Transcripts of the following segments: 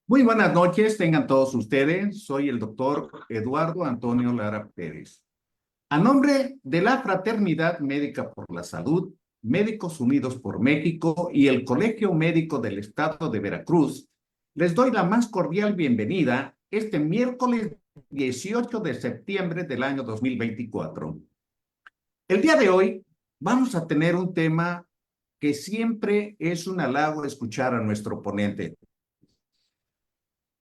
Muy buenas noches, tengan todos ustedes. Soy el doctor Eduardo Antonio Lara Pérez. A nombre de la Fraternidad Médica por la Salud, Médicos Unidos por México y el Colegio Médico del Estado de Veracruz, les doy la más cordial bienvenida este miércoles 18 de septiembre del año 2024. El día de hoy vamos a tener un tema que siempre es un halago escuchar a nuestro ponente.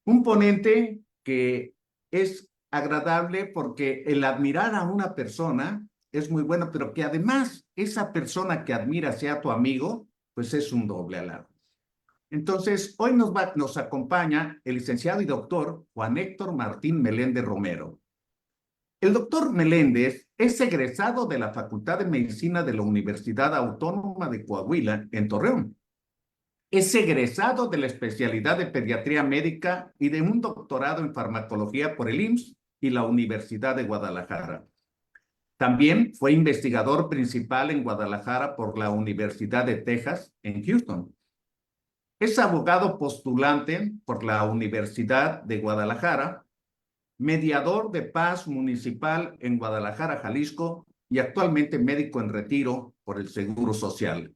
Un ponente que es agradable porque el admirar a una persona es muy bueno, pero que además esa persona que admira sea tu amigo, pues es un doble halago. Entonces, hoy nos acompaña el licenciado y doctor Juan Héctor Martín Meléndez Romero. El doctor Meléndez es egresado de la Facultad de Medicina de la Universidad Autónoma de Coahuila, en Torreón. Es egresado de la especialidad de pediatría médica y de un doctorado en farmacología por el IMSS y la Universidad de Guadalajara. También fue investigador principal en Guadalajara por la Universidad de Texas en Houston. Es abogado postulante por la Universidad de Guadalajara, mediador de paz municipal en Guadalajara, Jalisco, y actualmente médico en retiro por el Seguro Social.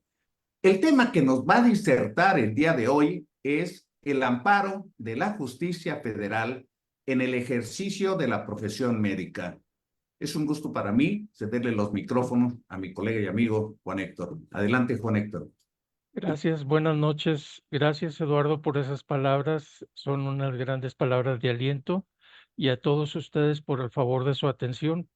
El tema que nos va a disertar el día de hoy es el amparo de la justicia federal en el ejercicio de la profesión médica. Es un gusto para mí cederle los micrófonos a mi colega y amigo Juan Héctor. Adelante, Juan Héctor. Gracias, buenas noches. Gracias, Eduardo, por esas palabras. Son unas grandes palabras de aliento y a todos ustedes por el favor de su atención.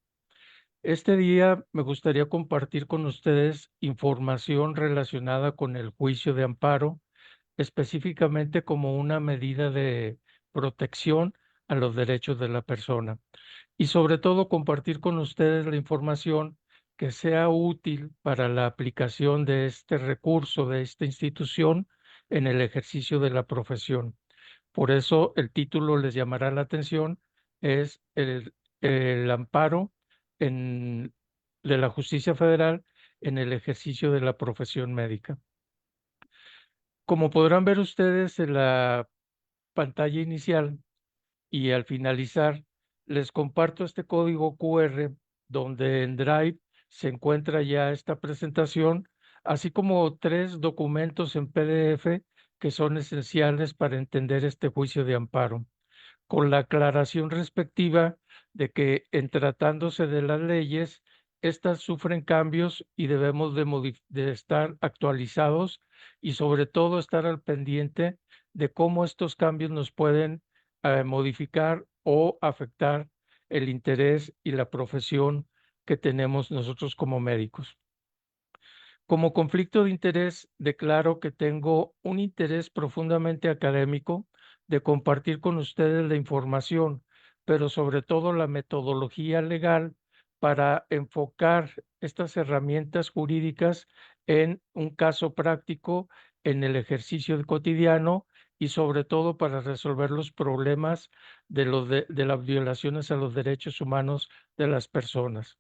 Este día me gustaría compartir con ustedes información relacionada con el juicio de amparo, específicamente como una medida de protección a los derechos de la persona. Y sobre todo compartir con ustedes la información que sea útil para la aplicación de este recurso, de esta institución, en el ejercicio de la profesión. Por eso el título les llamará la atención, es el amparo en, de la justicia federal en el ejercicio de la profesión médica. Como podrán ver ustedes en la pantalla inicial, y al finalizar, les comparto este código QR donde en Drive se encuentra ya esta presentación, así como 3 documentos en PDF que son esenciales para entender este juicio de amparo, con la aclaración respectiva de que en tratándose de las leyes, estas sufren cambios y debemos de estar actualizados y sobre todo estar al pendiente de cómo estos cambios nos pueden modificar o afectar el interés y la profesión que tenemos nosotros como médicos. Como conflicto de interés, declaro que tengo un interés profundamente académico de compartir con ustedes la información, pero sobre todo la metodología legal para enfocar estas herramientas jurídicas en un caso práctico en el ejercicio cotidiano y sobre todo para resolver los problemas de las violaciones a los derechos humanos de las personas.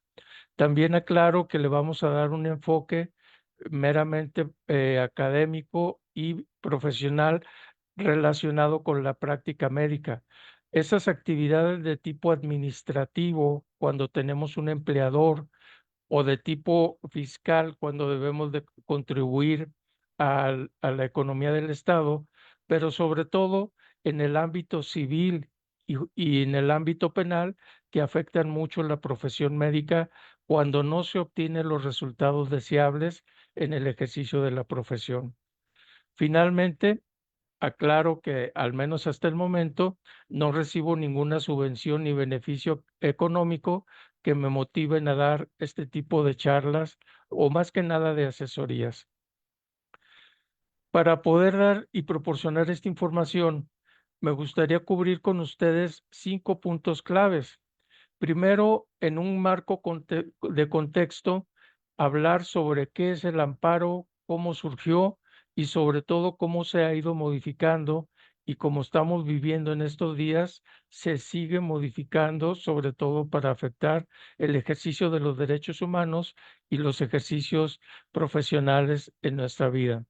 También aclaro que le vamos a dar un enfoque meramente académico y profesional relacionado con la práctica médica. Esas actividades de tipo administrativo, cuando tenemos un empleador, o de tipo fiscal, cuando debemos de contribuir a la economía del Estado, pero sobre todo en el ámbito civil y en el ámbito penal, que afectan mucho la profesión médica cuando no se obtienen los resultados deseables en el ejercicio de la profesión. Finalmente, aclaro que, al menos hasta el momento, no recibo ninguna subvención ni beneficio económico que me motiven a dar este tipo de charlas o más que nada de asesorías. Para poder dar y proporcionar esta información, me gustaría cubrir con ustedes 5 puntos claves. Primero, en un marco de contexto, hablar sobre qué es el amparo, cómo surgió y sobre todo cómo se ha ido modificando y como estamos viviendo en estos días, se sigue modificando, sobre todo para afectar el ejercicio de los derechos humanos y los ejercicios profesionales en nuestra vida.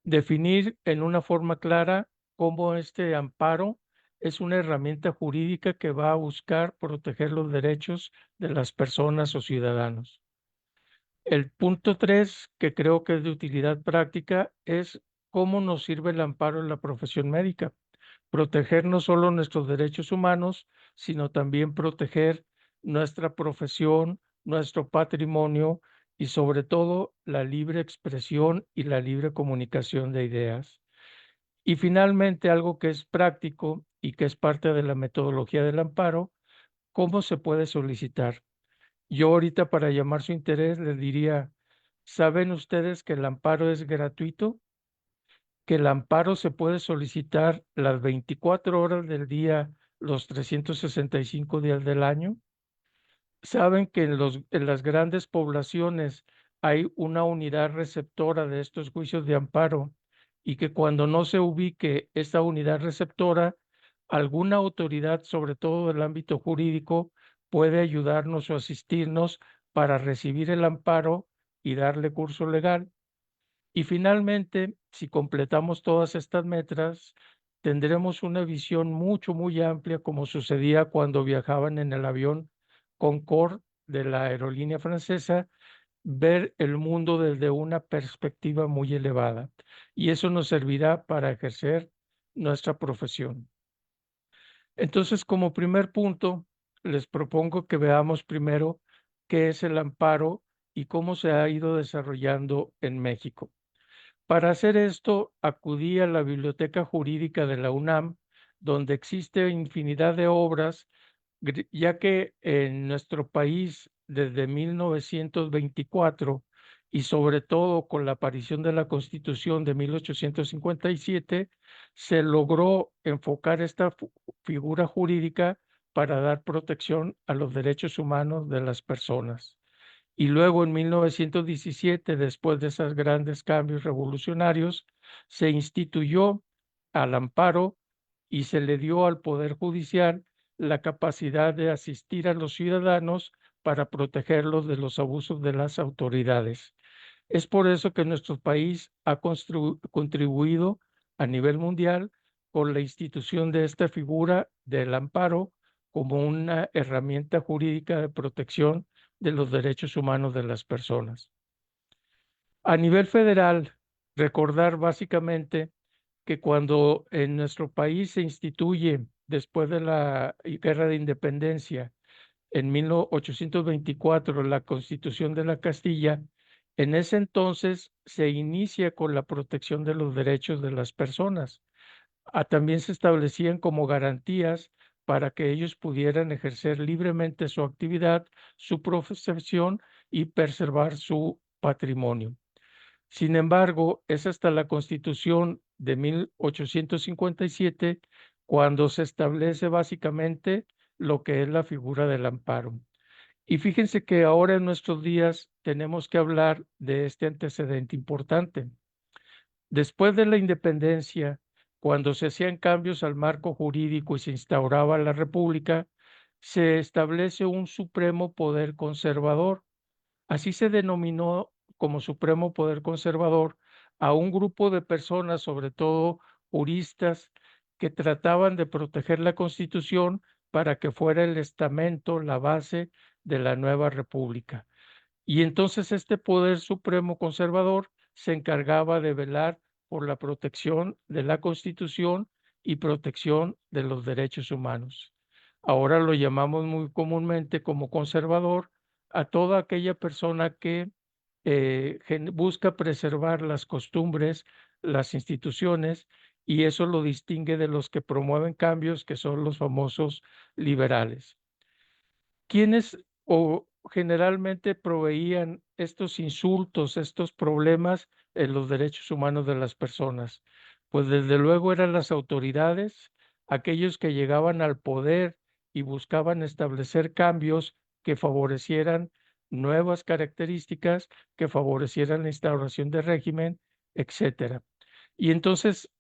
Definir en una forma clara cómo este amparo es una herramienta jurídica que va a buscar proteger los derechos de las personas o ciudadanos. El punto 3, que creo que es de utilidad práctica, es cómo nos sirve el amparo en la profesión médica. Proteger no solo nuestros derechos humanos, sino también proteger nuestra profesión, nuestro patrimonio y sobre todo la libre expresión y la libre comunicación de ideas. Y finalmente, algo que es práctico y que es parte de la metodología del amparo, ¿cómo se puede solicitar? Yo ahorita para llamar su interés les diría, ¿saben ustedes que el amparo es gratuito? Que el amparo se puede solicitar las 24 horas del día, los 365 días del año. ¿Saben que en las grandes poblaciones hay una unidad receptora de estos juicios de amparo y que cuando no se ubique esta unidad receptora, alguna autoridad, sobre todo del ámbito jurídico, puede ayudarnos o asistirnos para recibir el amparo y darle curso legal? Y finalmente, si completamos todas estas metas, tendremos una visión muy amplia, como sucedía cuando viajaban en el avión Concorde de la aerolínea francesa, ver el mundo desde una perspectiva muy elevada. Y eso nos servirá para ejercer nuestra profesión. Entonces, como primer punto, les propongo que veamos primero qué es el amparo y cómo se ha ido desarrollando en México. Para hacer esto, acudí a la Biblioteca Jurídica de la UNAM, donde existe infinidad de obras, ya que en nuestro país, desde 1924, y sobre todo con la aparición de la Constitución de 1857, se logró enfocar esta figura jurídica para dar protección a los derechos humanos de las personas. Y luego en 1917, después de esos grandes cambios revolucionarios, se instituyó al amparo y se le dio al Poder Judicial la capacidad de asistir a los ciudadanos para protegerlos de los abusos de las autoridades. Es por eso que nuestro país ha contribuido a nivel mundial con la institución de esta figura del amparo como una herramienta jurídica de protección de los derechos humanos de las personas. A nivel federal, recordar básicamente que cuando en nuestro país se instituye, después de la Guerra de Independencia, en 1824, la Constitución de la Castilla, en ese entonces se inicia con la protección de los derechos de las personas. También se establecían como garantías para que ellos pudieran ejercer libremente su actividad, su profesión y preservar su patrimonio. Sin embargo, es hasta la Constitución de 1857 cuando se establece básicamente lo que es la figura del amparo. Y fíjense que ahora en nuestros días tenemos que hablar de este antecedente importante. Después de la independencia, cuando se hacían cambios al marco jurídico y se instauraba la República, se establece un supremo poder conservador. Así se denominó como supremo poder conservador a un grupo de personas, sobre todo juristas, que trataban de proteger la Constitución para que fuera el estamento, la base de la nueva república. Y entonces este poder supremo conservador se encargaba de velar por la protección de la Constitución y protección de los derechos humanos. Ahora lo llamamos muy comúnmente como conservador a toda aquella persona que busca preservar las costumbres, las instituciones, y eso lo distingue de los que promueven cambios, que son los famosos liberales. ¿Quiénes o generalmente proveían estos insultos, estos problemas en los derechos humanos de las personas? Pues desde luego eran las autoridades, aquellos que llegaban al poder y buscaban establecer cambios que favorecieran nuevas características, que favorecieran la instauración de régimen, etcétera. Y entonces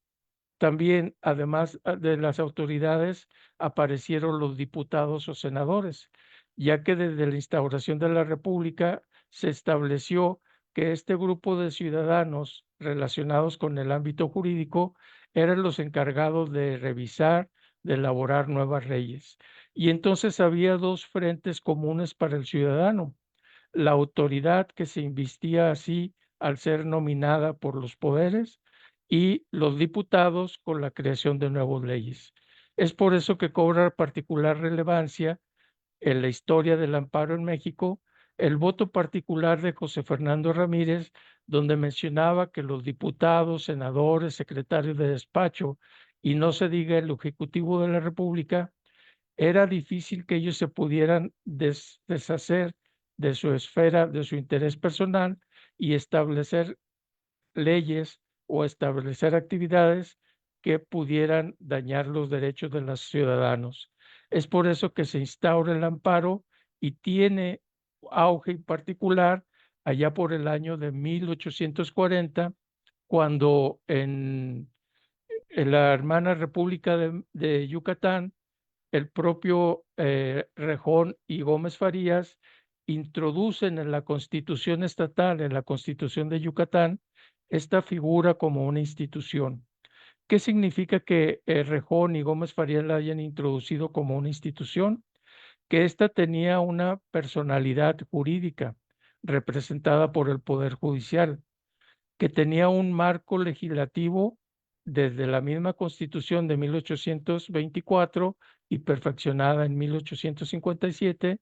también, además de las autoridades, aparecieron los diputados o senadores, ya que desde la instauración de la República se estableció que este grupo de ciudadanos relacionados con el ámbito jurídico eran los encargados de revisar, de elaborar nuevas leyes. Y entonces había dos frentes comunes para el ciudadano: la autoridad, que se investía así al ser nominada por los poderes, y los diputados con la creación de nuevas leyes. Es por eso que cobra particular relevancia en la historia del amparo en México el voto particular de José Fernando Ramírez, donde mencionaba que los diputados, senadores, secretarios de despacho, y no se diga el Ejecutivo de la República, era difícil que ellos se pudieran deshacer de su esfera, de su interés personal, y establecer leyes o establecer actividades que pudieran dañar los derechos de los ciudadanos. Es por eso que se instaura el amparo y tiene auge en particular allá por el año de 1840, cuando en la hermana República de Yucatán, el propio Rejón y Gómez Farías introducen en la Constitución estatal, en la Constitución de Yucatán, esta figura como una institución. ¿Qué significa que Rejón y Gómez Farías la hayan introducido como una institución? Que ésta tenía una personalidad jurídica representada por el Poder Judicial, que tenía un marco legislativo desde la misma Constitución de 1824 y perfeccionada en 1857,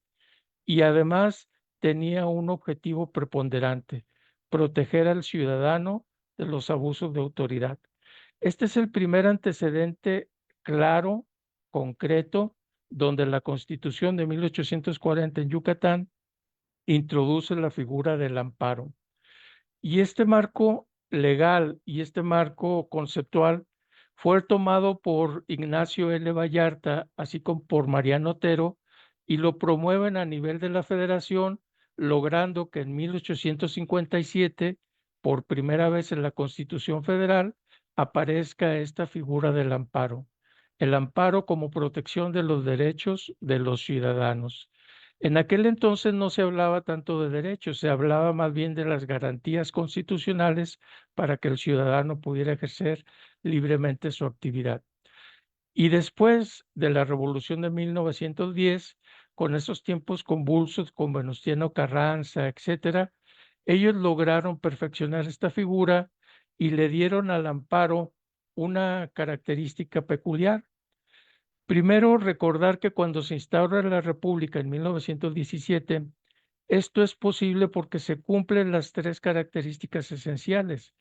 y además tenía un objetivo preponderante: proteger al ciudadano de los abusos de autoridad. Este es el primer antecedente claro, concreto, donde la Constitución de 1840 en Yucatán introduce la figura del amparo. Y este marco legal y este marco conceptual fue tomado por Ignacio L. Vallarta, así como por Mariano Otero, y lo promueven a nivel de la federación, logrando que en 1857, por primera vez en la Constitución Federal, aparezca esta figura del amparo. El amparo como protección de los derechos de los ciudadanos. En aquel entonces no se hablaba tanto de derechos, se hablaba más bien de las garantías constitucionales para que el ciudadano pudiera ejercer libremente su actividad. Y después de la Revolución de 1910, con esos tiempos convulsos con Venustiano Carranza, etcétera, ellos lograron perfeccionar esta figura y le dieron al amparo una característica peculiar. Primero, recordar que cuando se instaura la República en 1917, esto es posible porque se cumplen las tres características esenciales: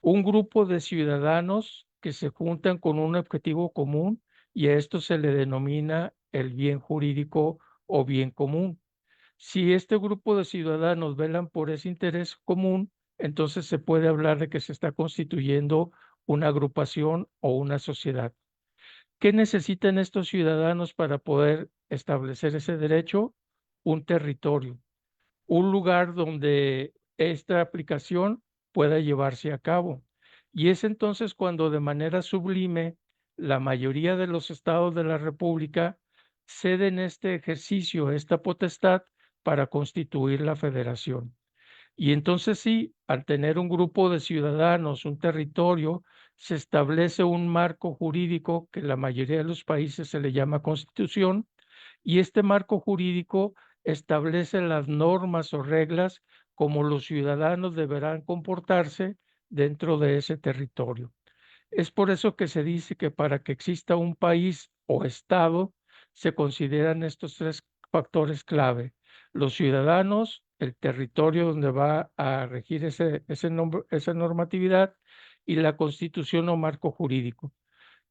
un grupo de ciudadanos que se juntan con un objetivo común, y a esto se le denomina el bien jurídico o bien común. Si este grupo de ciudadanos velan por ese interés común, entonces se puede hablar de que se está constituyendo una agrupación o una sociedad. ¿Qué necesitan estos ciudadanos para poder establecer ese derecho? Un territorio, un lugar donde esta aplicación pueda llevarse a cabo. Y es entonces cuando, de manera sublime, la mayoría de los estados de la República ceden este ejercicio, esta potestad, para constituir la federación. Y entonces sí, al tener un grupo de ciudadanos, un territorio, se establece un marco jurídico que en la mayoría de los países se le llama constitución, y este marco jurídico establece las normas o reglas como los ciudadanos deberán comportarse dentro de ese territorio. Es por eso que se dice que para que exista un país o estado, se consideran estos tres factores clave: los ciudadanos, el territorio donde va a regir esa normatividad, y la constitución o marco jurídico.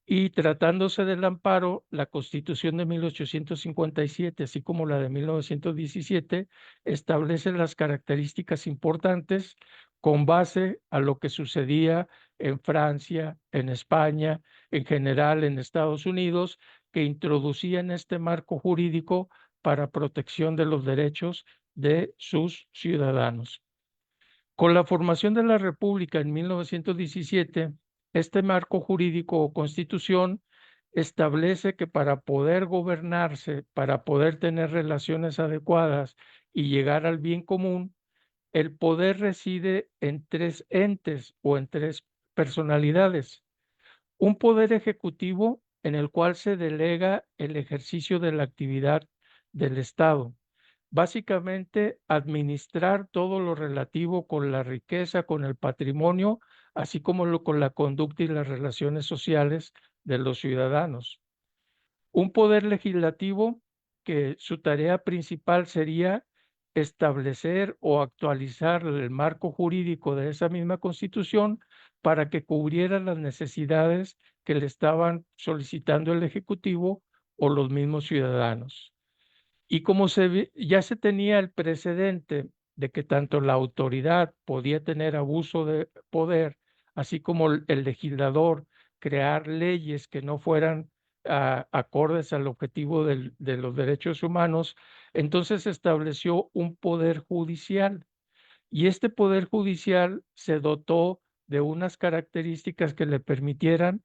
Y tratándose del amparo, la Constitución de 1857, así como la de 1917, establece las características importantes con base a lo que sucedía en Francia, en España, en general en Estados Unidos, que introducían este marco jurídico para protección de los derechos de sus ciudadanos. Con la formación de la República en 1917, este marco jurídico o constitución establece que para poder gobernarse, para poder tener relaciones adecuadas y llegar al bien común, el poder reside en tres entes o en tres personalidades. Un poder ejecutivo en el cual se delega el ejercicio de la actividad del Estado. Básicamente, administrar todo lo relativo con la riqueza, con el patrimonio, así como con la conducta y las relaciones sociales de los ciudadanos. Un poder legislativo que su tarea principal sería establecer o actualizar el marco jurídico de esa misma Constitución para que cubriera las necesidades que le estaban solicitando el Ejecutivo o los mismos ciudadanos. Y como ya se tenía el precedente de que tanto la autoridad podía tener abuso de poder, así como el legislador crear leyes que no fueran acordes al objetivo de los derechos humanos, entonces se estableció un poder judicial. Y este poder judicial se dotó de unas características que le permitieran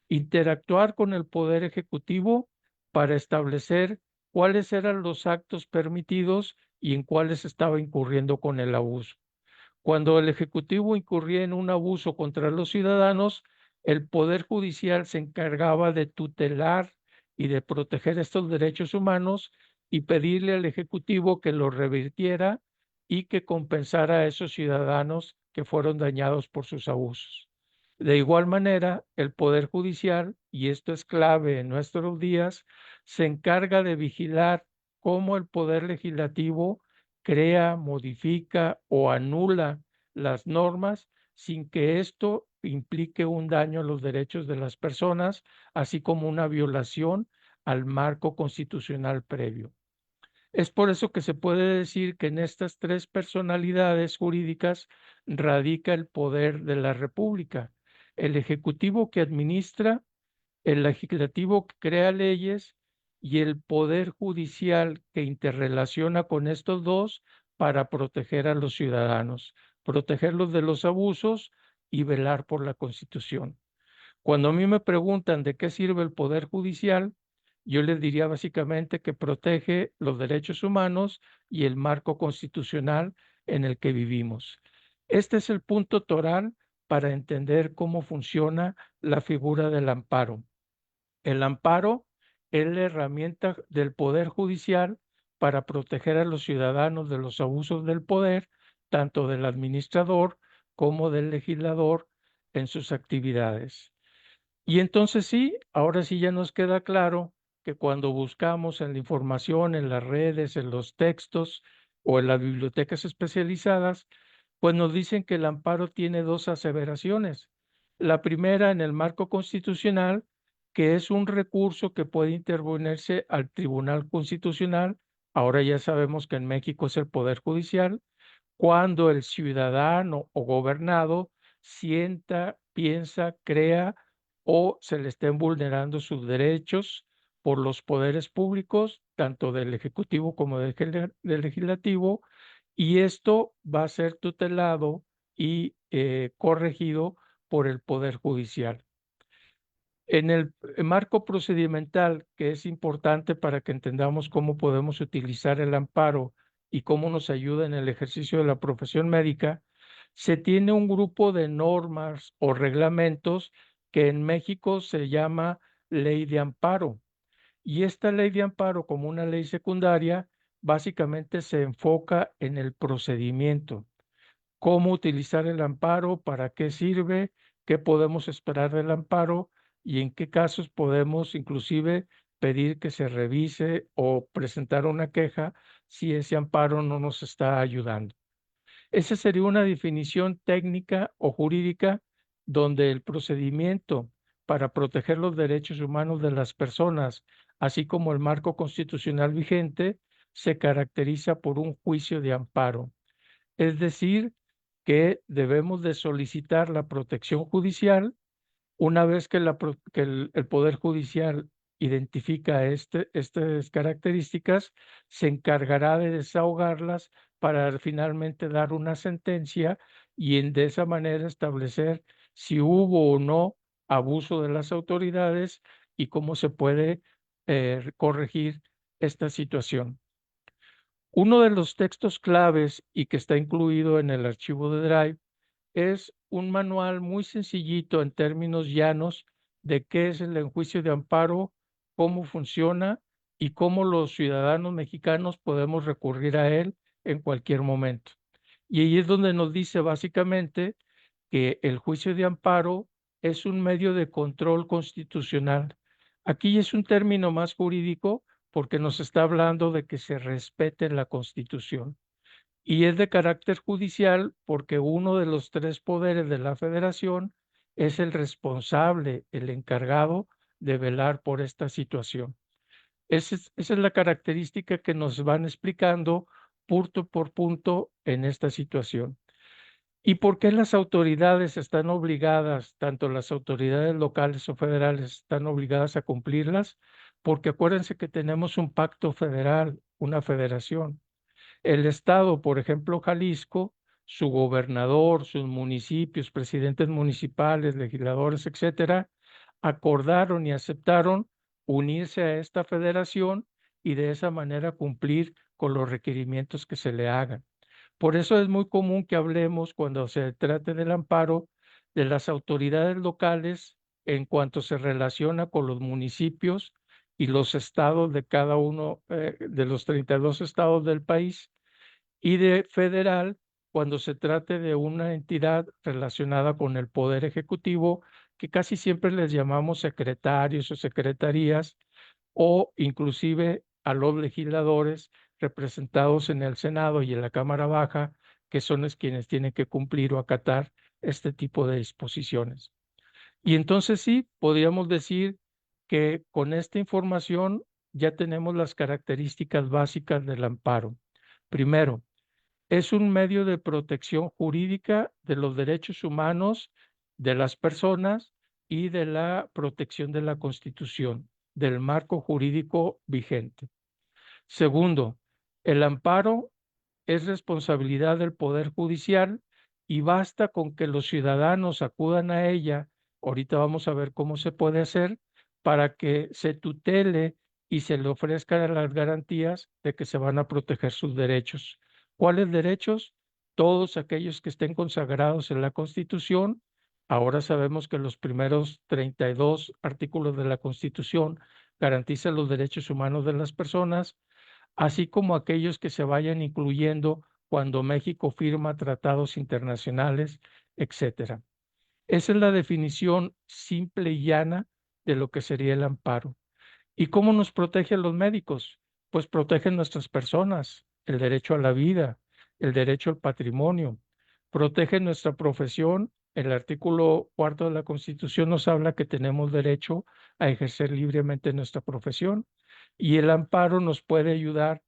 interactuar con el poder ejecutivo para establecer cuáles eran los actos permitidos y en cuáles estaba incurriendo con el abuso. Cuando el Ejecutivo incurría en un abuso contra los ciudadanos, el Poder Judicial se encargaba de tutelar y de proteger estos derechos humanos y pedirle al Ejecutivo que los revirtiera y que compensara a esos ciudadanos que fueron dañados por sus abusos. De igual manera, el Poder Judicial, y esto es clave en nuestros días, se encarga de vigilar cómo el Poder Legislativo crea, modifica o anula las normas sin que esto implique un daño a los derechos de las personas, así como una violación al marco constitucional previo. Es por eso que se puede decir que en estas tres personalidades jurídicas radica el poder de la República: el Ejecutivo que administra, el Legislativo que crea leyes y el Poder Judicial que interrelaciona con estos dos para proteger a los ciudadanos, protegerlos de los abusos y velar por la Constitución. Cuando a mí me preguntan de qué sirve el Poder Judicial, yo les diría básicamente que protege los derechos humanos y el marco constitucional en el que vivimos. Este es el punto toral para entender cómo funciona la figura del amparo. El amparo es la herramienta del Poder Judicial para proteger a los ciudadanos de los abusos del poder, tanto del administrador como del legislador en sus actividades. Y entonces sí, ahora sí ya nos queda claro que cuando buscamos en la información, en las redes, en los textos o en las bibliotecas especializadas, pues nos dicen que el amparo tiene dos aseveraciones. La primera en el marco constitucional, que es un recurso que puede interponerse al Tribunal Constitucional. Ahora ya sabemos que en México es el Poder Judicial, cuando el ciudadano o gobernado sienta, piensa, crea o se le estén vulnerando sus derechos por los poderes públicos, tanto del Ejecutivo como del Legislativo, y esto va a ser tutelado y corregido por el Poder Judicial. En el marco procedimental, que es importante para que entendamos cómo podemos utilizar el amparo y cómo nos ayuda en el ejercicio de la profesión médica, se tiene un grupo de normas o reglamentos que en México se llama Ley de Amparo. Y esta Ley de Amparo, como una ley secundaria, básicamente se enfoca en el procedimiento: cómo utilizar el amparo, para qué sirve, qué podemos esperar del amparo y en qué casos podemos inclusive pedir que se revise o presentar una queja si ese amparo no nos está ayudando. Esa sería una definición técnica o jurídica donde el procedimiento para proteger los derechos humanos de las personas, así como el marco constitucional vigente, se caracteriza por un juicio de amparo. Es decir, que debemos de solicitar la protección judicial. Una vez que, el Poder Judicial identifica estas características, se encargará de desahogarlas para finalmente dar una sentencia y de esa manera establecer si hubo o no abuso de las autoridades y cómo se puede corregir esta situación. Uno de los textos claves y que está incluido en el archivo de Drive es un manual muy sencillito en términos llanos de qué es el juicio de amparo, cómo funciona y cómo los ciudadanos mexicanos podemos recurrir a él en cualquier momento. Y ahí es donde nos dice básicamente que el juicio de amparo es un medio de control constitucional. Aquí es un término más jurídico porque nos está hablando de que se respete la Constitución. Y es de carácter judicial porque uno de los tres poderes de la Federación es el responsable, el encargado de velar por esta situación. Esa es la característica que nos van explicando punto por punto en esta situación. ¿Y por qué las autoridades están obligadas, tanto las autoridades locales o federales, están obligadas a cumplirlas? Porque acuérdense que tenemos un pacto federal, una federación. El estado, por ejemplo, Jalisco, su gobernador, sus municipios, presidentes municipales, legisladores, etcétera, acordaron y aceptaron unirse a esta federación y de esa manera cumplir con los requerimientos que se le hagan. Por eso es muy común que hablemos, cuando se trate del amparo, de las autoridades locales en cuanto se relaciona con los municipios y los estados de cada uno de los 32 estados del país, y de federal cuando se trate de una entidad relacionada con el poder ejecutivo, que casi siempre les llamamos secretarios o secretarías, o inclusive a los legisladores representados en el Senado y en la Cámara Baja, que son quienes tienen que cumplir o acatar este tipo de disposiciones. Y entonces sí, podríamos decir que con esta información ya tenemos las características básicas del amparo. Primero, es un medio de protección jurídica de los derechos humanos de las personas y de la protección de la Constitución, del marco jurídico vigente. Segundo, el amparo es responsabilidad del Poder Judicial y basta con que los ciudadanos acudan a ella, ahorita vamos a ver cómo se puede hacer, para que se tutele y se le ofrezcan las garantías de que se van a proteger sus derechos. ¿Cuáles derechos? Todos aquellos que estén consagrados en la Constitución. Ahora sabemos que los primeros 32 artículos de la Constitución garantizan los derechos humanos de las personas, así como aquellos que se vayan incluyendo cuando México firma tratados internacionales, etcétera. Esa es la definición simple y llana de lo que sería el amparo. ¿Y cómo nos protegen los médicos? Pues protegen nuestras personas, el derecho a la vida, el derecho al patrimonio, protegen nuestra profesión. El artículo cuarto de la Constitución nos habla que tenemos derecho a ejercer libremente nuestra profesión y el amparo nos puede ayudar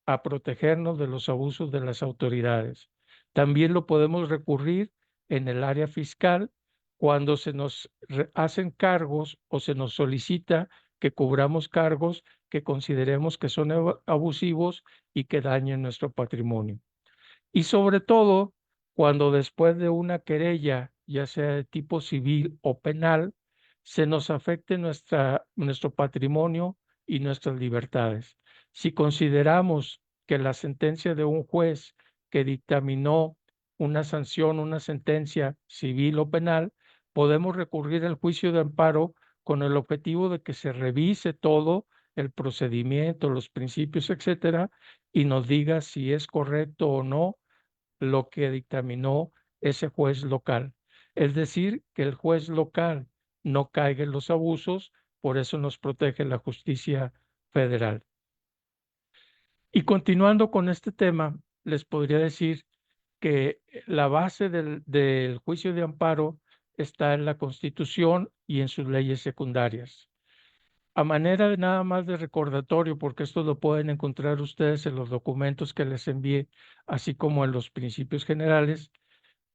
a protegernos de los abusos de las autoridades. También lo podemos recurrir en el área fiscal cuando se nos hacen cargos o se nos solicita que cubramos cargos que consideremos que son abusivos y que dañen nuestro patrimonio. Y sobre todo, cuando después de una querella, ya sea de tipo civil o penal, se nos afecte nuestro patrimonio y nuestras libertades. Si consideramos que la sentencia de un juez que dictaminó una sanción, una sentencia civil o penal, podemos recurrir al juicio de amparo con el objetivo de que se revise todo el procedimiento, los principios, etcétera, y nos diga si es correcto o no lo que dictaminó ese juez local. Es decir, que el juez local no caiga en los abusos, por eso nos protege la justicia federal. Y continuando con este tema, les podría decir que la base del juicio de amparo está en la Constitución y en sus leyes secundarias. A manera de nada más de recordatorio, porque esto lo pueden encontrar ustedes en los documentos que les envié, así como en los principios generales,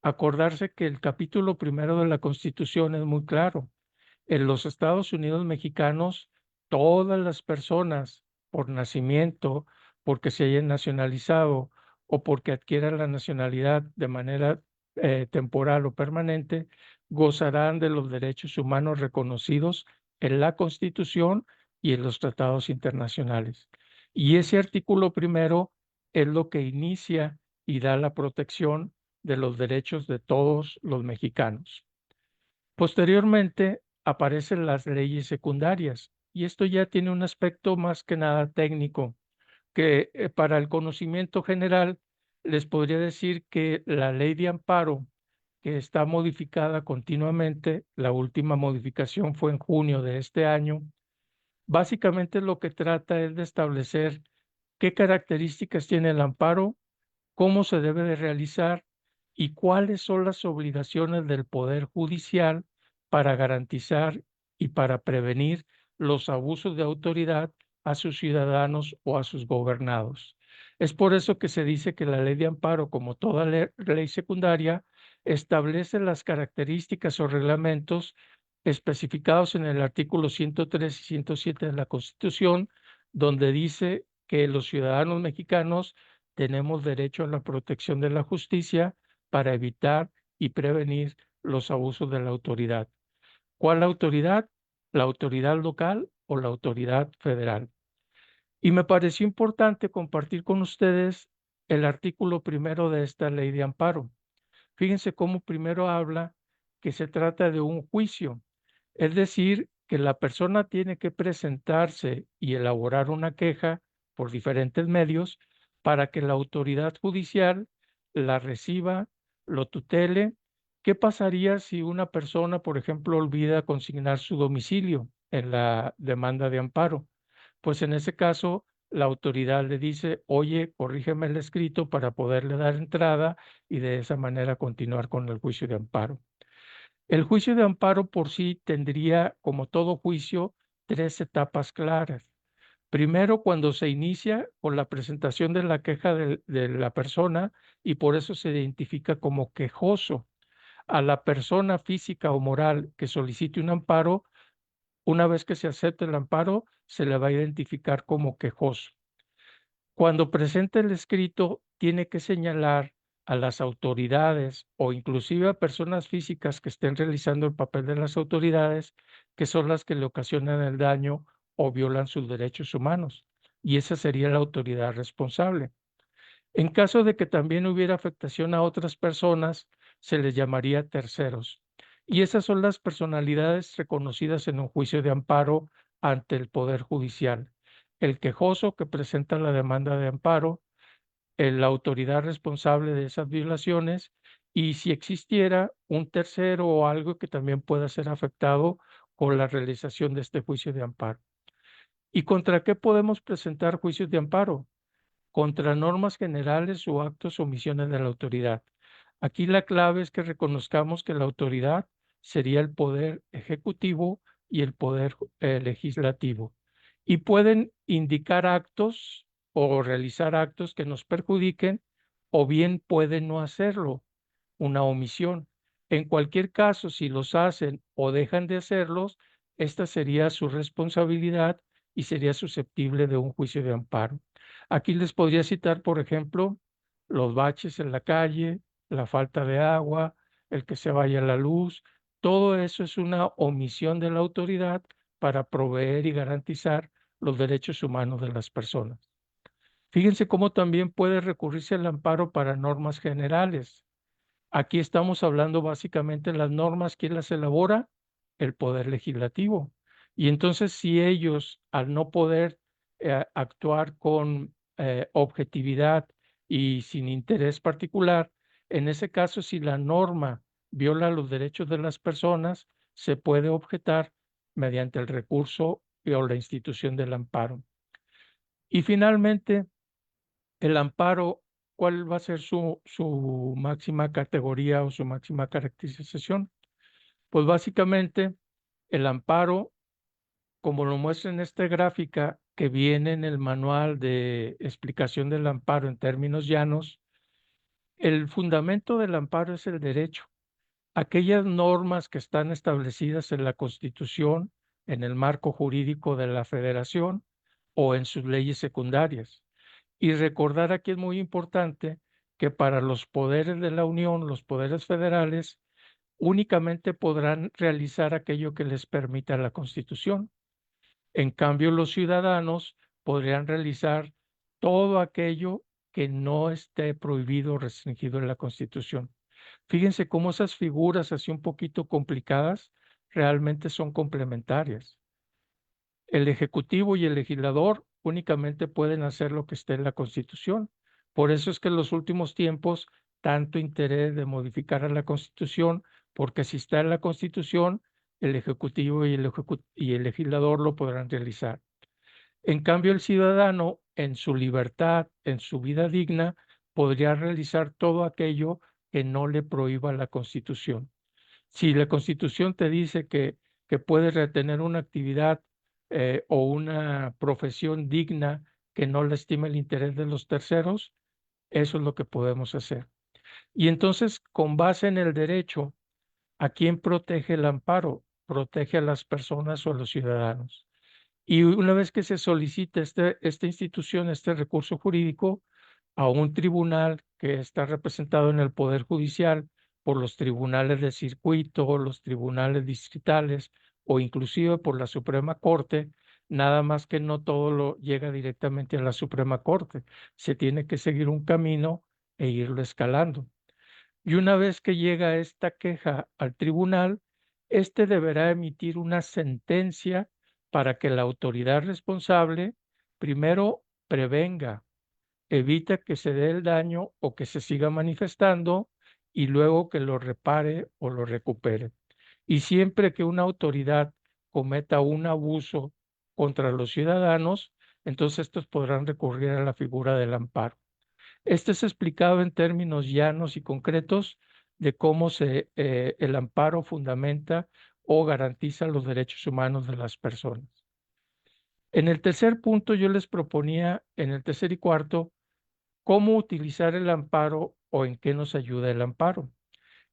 acordarse que el capítulo primero de la Constitución es muy claro. En los Estados Unidos mexicanos, todas las personas por nacimiento, porque se hayan nacionalizado o porque adquieran la nacionalidad de manera temporal o permanente, gozarán de los derechos humanos reconocidos en la Constitución y en los tratados internacionales. Y ese artículo primero es lo que inicia y da la protección de los derechos de todos los mexicanos. Posteriormente, aparecen las leyes secundarias. Y esto ya tiene un aspecto más que nada técnico, que para el conocimiento general les podría decir que la ley de amparo, que está modificada continuamente, la última modificación fue en junio de este año, básicamente lo que trata es de establecer qué características tiene el amparo, cómo se debe de realizar y cuáles son las obligaciones del Poder Judicial para garantizar y para prevenir los abusos de autoridad a sus ciudadanos o a sus gobernados. Es por eso que se dice que la ley de amparo, como toda ley secundaria, establece las características o reglamentos especificados en el artículo 103 y 107 de la Constitución, donde dice que los ciudadanos mexicanos tenemos derecho a la protección de la justicia para evitar y prevenir los abusos de la autoridad. ¿Cuál autoridad? ¿La autoridad local o la autoridad federal? Y me pareció importante compartir con ustedes el artículo primero de esta ley de amparo. Fíjense cómo primero habla que se trata de un juicio, es decir, que la persona tiene que presentarse y elaborar una queja por diferentes medios para que la autoridad judicial la reciba, lo tutele. ¿Qué pasaría si una persona, por ejemplo, olvida consignar su domicilio en la demanda de amparo? Pues en ese caso, la autoridad le dice, oye, corrígeme el escrito para poderle dar entrada y de esa manera continuar con el juicio de amparo. El juicio de amparo por sí tendría, como todo juicio, tres etapas claras. Primero, cuando se inicia con la presentación de la queja de la persona y por eso se identifica como quejoso. A la persona física o moral que solicite un amparo, una vez que se acepte el amparo, se le va a identificar como quejoso. Cuando presente el escrito, tiene que señalar a las autoridades o inclusive a personas físicas que estén realizando el papel de las autoridades, que son las que le ocasionan el daño o violan sus derechos humanos. Y esa sería la autoridad responsable. En caso de que también hubiera afectación a otras personas, se les llamaría terceros. Y esas son las personalidades reconocidas en un juicio de amparo ante el Poder Judicial. El quejoso que presenta la demanda de amparo, la autoridad responsable de esas violaciones y si existiera un tercero o algo que también pueda ser afectado con la realización de este juicio de amparo. ¿Y contra qué podemos presentar juicios de amparo? Contra normas generales o actos o omisiones de la autoridad. Aquí la clave es que reconozcamos que la autoridad sería el poder ejecutivo y el poder legislativo. Y pueden indicar actos o realizar actos que nos perjudiquen o bien pueden no hacerlo, una omisión. En cualquier caso, si los hacen o dejan de hacerlos, esta sería su responsabilidad y sería susceptible de un juicio de amparo. Aquí les podría citar, por ejemplo, los baches en la calle, la falta de agua, el que se vaya la luz. Todo eso es una omisión de la autoridad para proveer y garantizar los derechos humanos de las personas. Fíjense cómo también puede recurrirse al amparo para normas generales. Aquí estamos hablando básicamente de las normas, ¿quién las elabora? El Poder Legislativo. Y entonces, si ellos, al no poder actuar con objetividad y sin interés particular, en ese caso, si la norma viola los derechos de las personas, se puede objetar mediante el recurso o la institución del amparo. Y finalmente, el amparo, ¿cuál va a ser su máxima categoría o su máxima caracterización? Pues básicamente el amparo, como lo muestra en esta gráfica que viene en el manual de explicación del amparo en términos llanos, el fundamento del amparo es el derecho. Aquellas normas que están establecidas en la Constitución, en el marco jurídico de la Federación o en sus leyes secundarias. Y recordar aquí es muy importante que para los poderes de la Unión, los poderes federales, únicamente podrán realizar aquello que les permita la Constitución. En cambio, los ciudadanos podrían realizar todo aquello que no esté prohibido o restringido en la Constitución. Fíjense cómo esas figuras así un poquito complicadas realmente son complementarias. El Ejecutivo y el legislador únicamente pueden hacer lo que esté en la Constitución. Por eso es que en los últimos tiempos tanto interés de modificar a la Constitución, porque si está en la Constitución, el Ejecutivo y el legislador lo podrán realizar. En cambio, el ciudadano, en su libertad, en su vida digna, podría realizar todo aquello que no le prohíba la Constitución. Si la Constitución te dice que puedes retener una actividad o una profesión digna que no lastime el interés de los terceros, eso es lo que podemos hacer. Y entonces, con base en el derecho, ¿a quién protege el amparo? Protege a las personas o a los ciudadanos. Y una vez que se solicite esta institución, este recurso jurídico, a un tribunal que está representado en el Poder Judicial por los tribunales de circuito, los tribunales distritales o inclusive por la Suprema Corte, nada más que no todo lo llega directamente a la Suprema Corte. Se tiene que seguir un camino e irlo escalando. Y una vez que llega esta queja al tribunal, éste deberá emitir una sentencia para que la autoridad responsable primero prevenga, evita que se dé el daño o que se siga manifestando y luego que lo repare o lo recupere. Y siempre que una autoridad cometa un abuso contra los ciudadanos, entonces estos podrán recurrir a la figura del amparo. Este es explicado en términos llanos y concretos de cómo el amparo fundamenta o garantiza los derechos humanos de las personas. En el tercer punto yo les proponía, en el tercer y cuarto, cómo utilizar el amparo o en qué nos ayuda el amparo.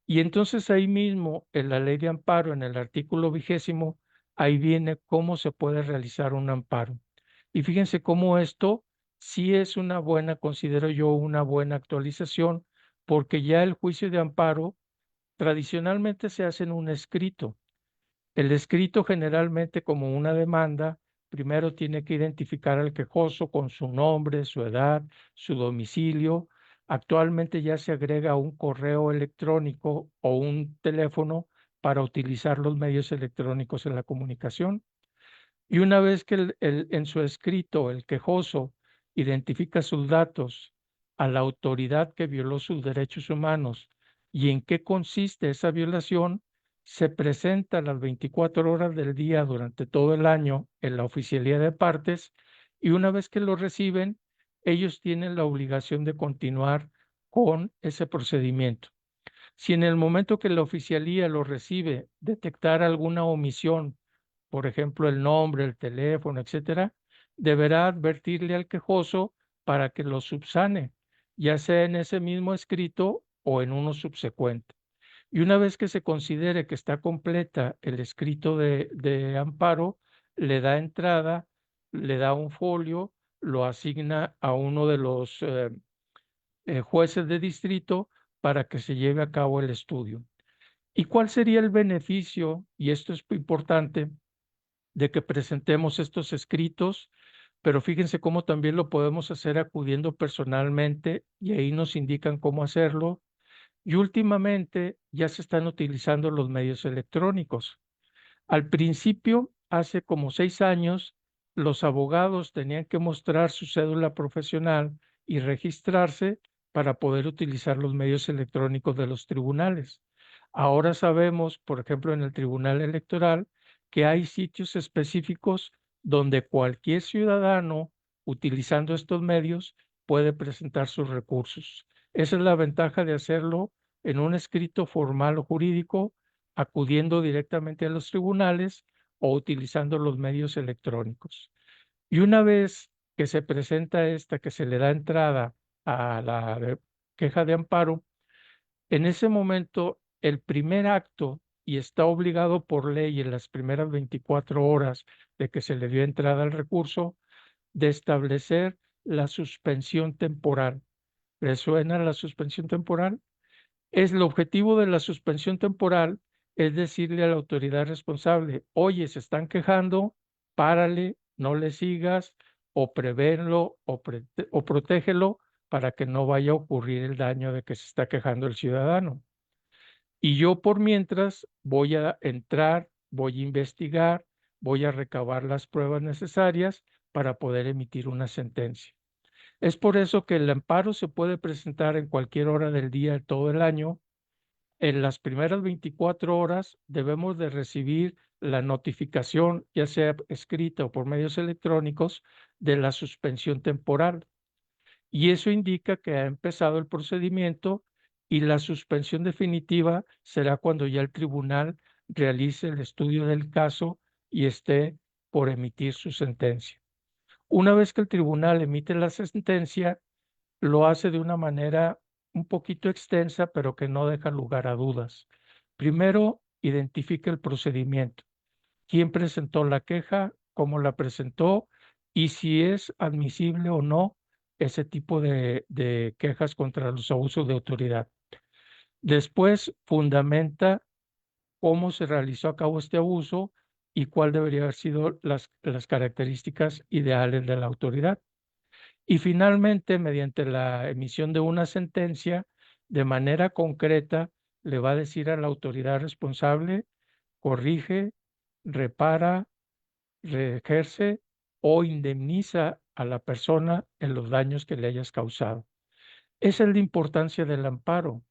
Y entonces ahí mismo, en la ley de amparo, en el artículo 20, ahí viene cómo se puede realizar un amparo. Y fíjense cómo esto sí es una buena, considero yo, una buena actualización, porque ya el juicio de amparo tradicionalmente se hace en un escrito. El escrito generalmente como una demanda, primero tiene que identificar al quejoso con su nombre, su edad, su domicilio. Actualmente ya se agrega un correo electrónico o un teléfono para utilizar los medios electrónicos en la comunicación. Y una vez que en su escrito el quejoso identifica sus datos a la autoridad que violó sus derechos humanos y en qué consiste esa violación, se presenta a las 24 horas del día durante todo el año en la oficialía de partes y una vez que lo reciben, ellos tienen la obligación de continuar con ese procedimiento. Si en el momento que la oficialía lo recibe detectar alguna omisión, por ejemplo, el nombre, el teléfono, etcétera, deberá advertirle al quejoso para que lo subsane, ya sea en ese mismo escrito o en uno subsecuente. Y una vez que se considere que está completa el escrito de amparo, le da entrada, le da un folio, lo asigna a uno de los jueces de distrito para que se lleve a cabo el estudio. ¿Y cuál sería el beneficio? Y esto es importante, de que presentemos estos escritos, pero fíjense cómo también lo podemos hacer acudiendo personalmente y ahí nos indican cómo hacerlo. Y últimamente ya se están utilizando los medios electrónicos. Al principio, hace como 6 años, los abogados tenían que mostrar su cédula profesional y registrarse para poder utilizar los medios electrónicos de los tribunales. Ahora sabemos, por ejemplo, en el Tribunal Electoral, que hay sitios específicos donde cualquier ciudadano, utilizando estos medios, puede presentar sus recursos. Esa es la ventaja de hacerlo en un escrito formal o jurídico, acudiendo directamente a los tribunales o utilizando los medios electrónicos. Y una vez que se presenta esta, que se le da entrada a la queja de amparo, en ese momento el primer acto, y está obligado por ley en las primeras 24 horas de que se le dio entrada al recurso, de establecer la suspensión temporal. ¿Les suena la suspensión temporal? Es el objetivo de la suspensión temporal, es decirle a la autoridad responsable, oye, se están quejando, párale, no le sigas, o prevénlo o protégelo para que no vaya a ocurrir el daño de que se está quejando el ciudadano. Y yo por mientras voy a entrar, voy a investigar, voy a recabar las pruebas necesarias para poder emitir una sentencia. Es por eso que el amparo se puede presentar en cualquier hora del día de todo el año. En las primeras 24 horas debemos de recibir la notificación, ya sea escrita o por medios electrónicos, de la suspensión temporal. Y eso indica que ha empezado el procedimiento y la suspensión definitiva será cuando ya el tribunal realice el estudio del caso y esté por emitir su sentencia. Una vez que el tribunal emite la sentencia, lo hace de una manera un poquito extensa, pero que no deja lugar a dudas. Primero, identifica el procedimiento, quién presentó la queja, cómo la presentó y si es admisible o no ese tipo de quejas contra los abusos de autoridad. Después, fundamenta cómo se realizó a cabo este abuso y cuál deberían haber sido las características ideales de la autoridad. Y finalmente, mediante la emisión de una sentencia, de manera concreta, le va a decir a la autoridad responsable: corrige, repara, ejerce o indemniza a la persona en los daños que le hayas causado. Esa es la importancia del amparo,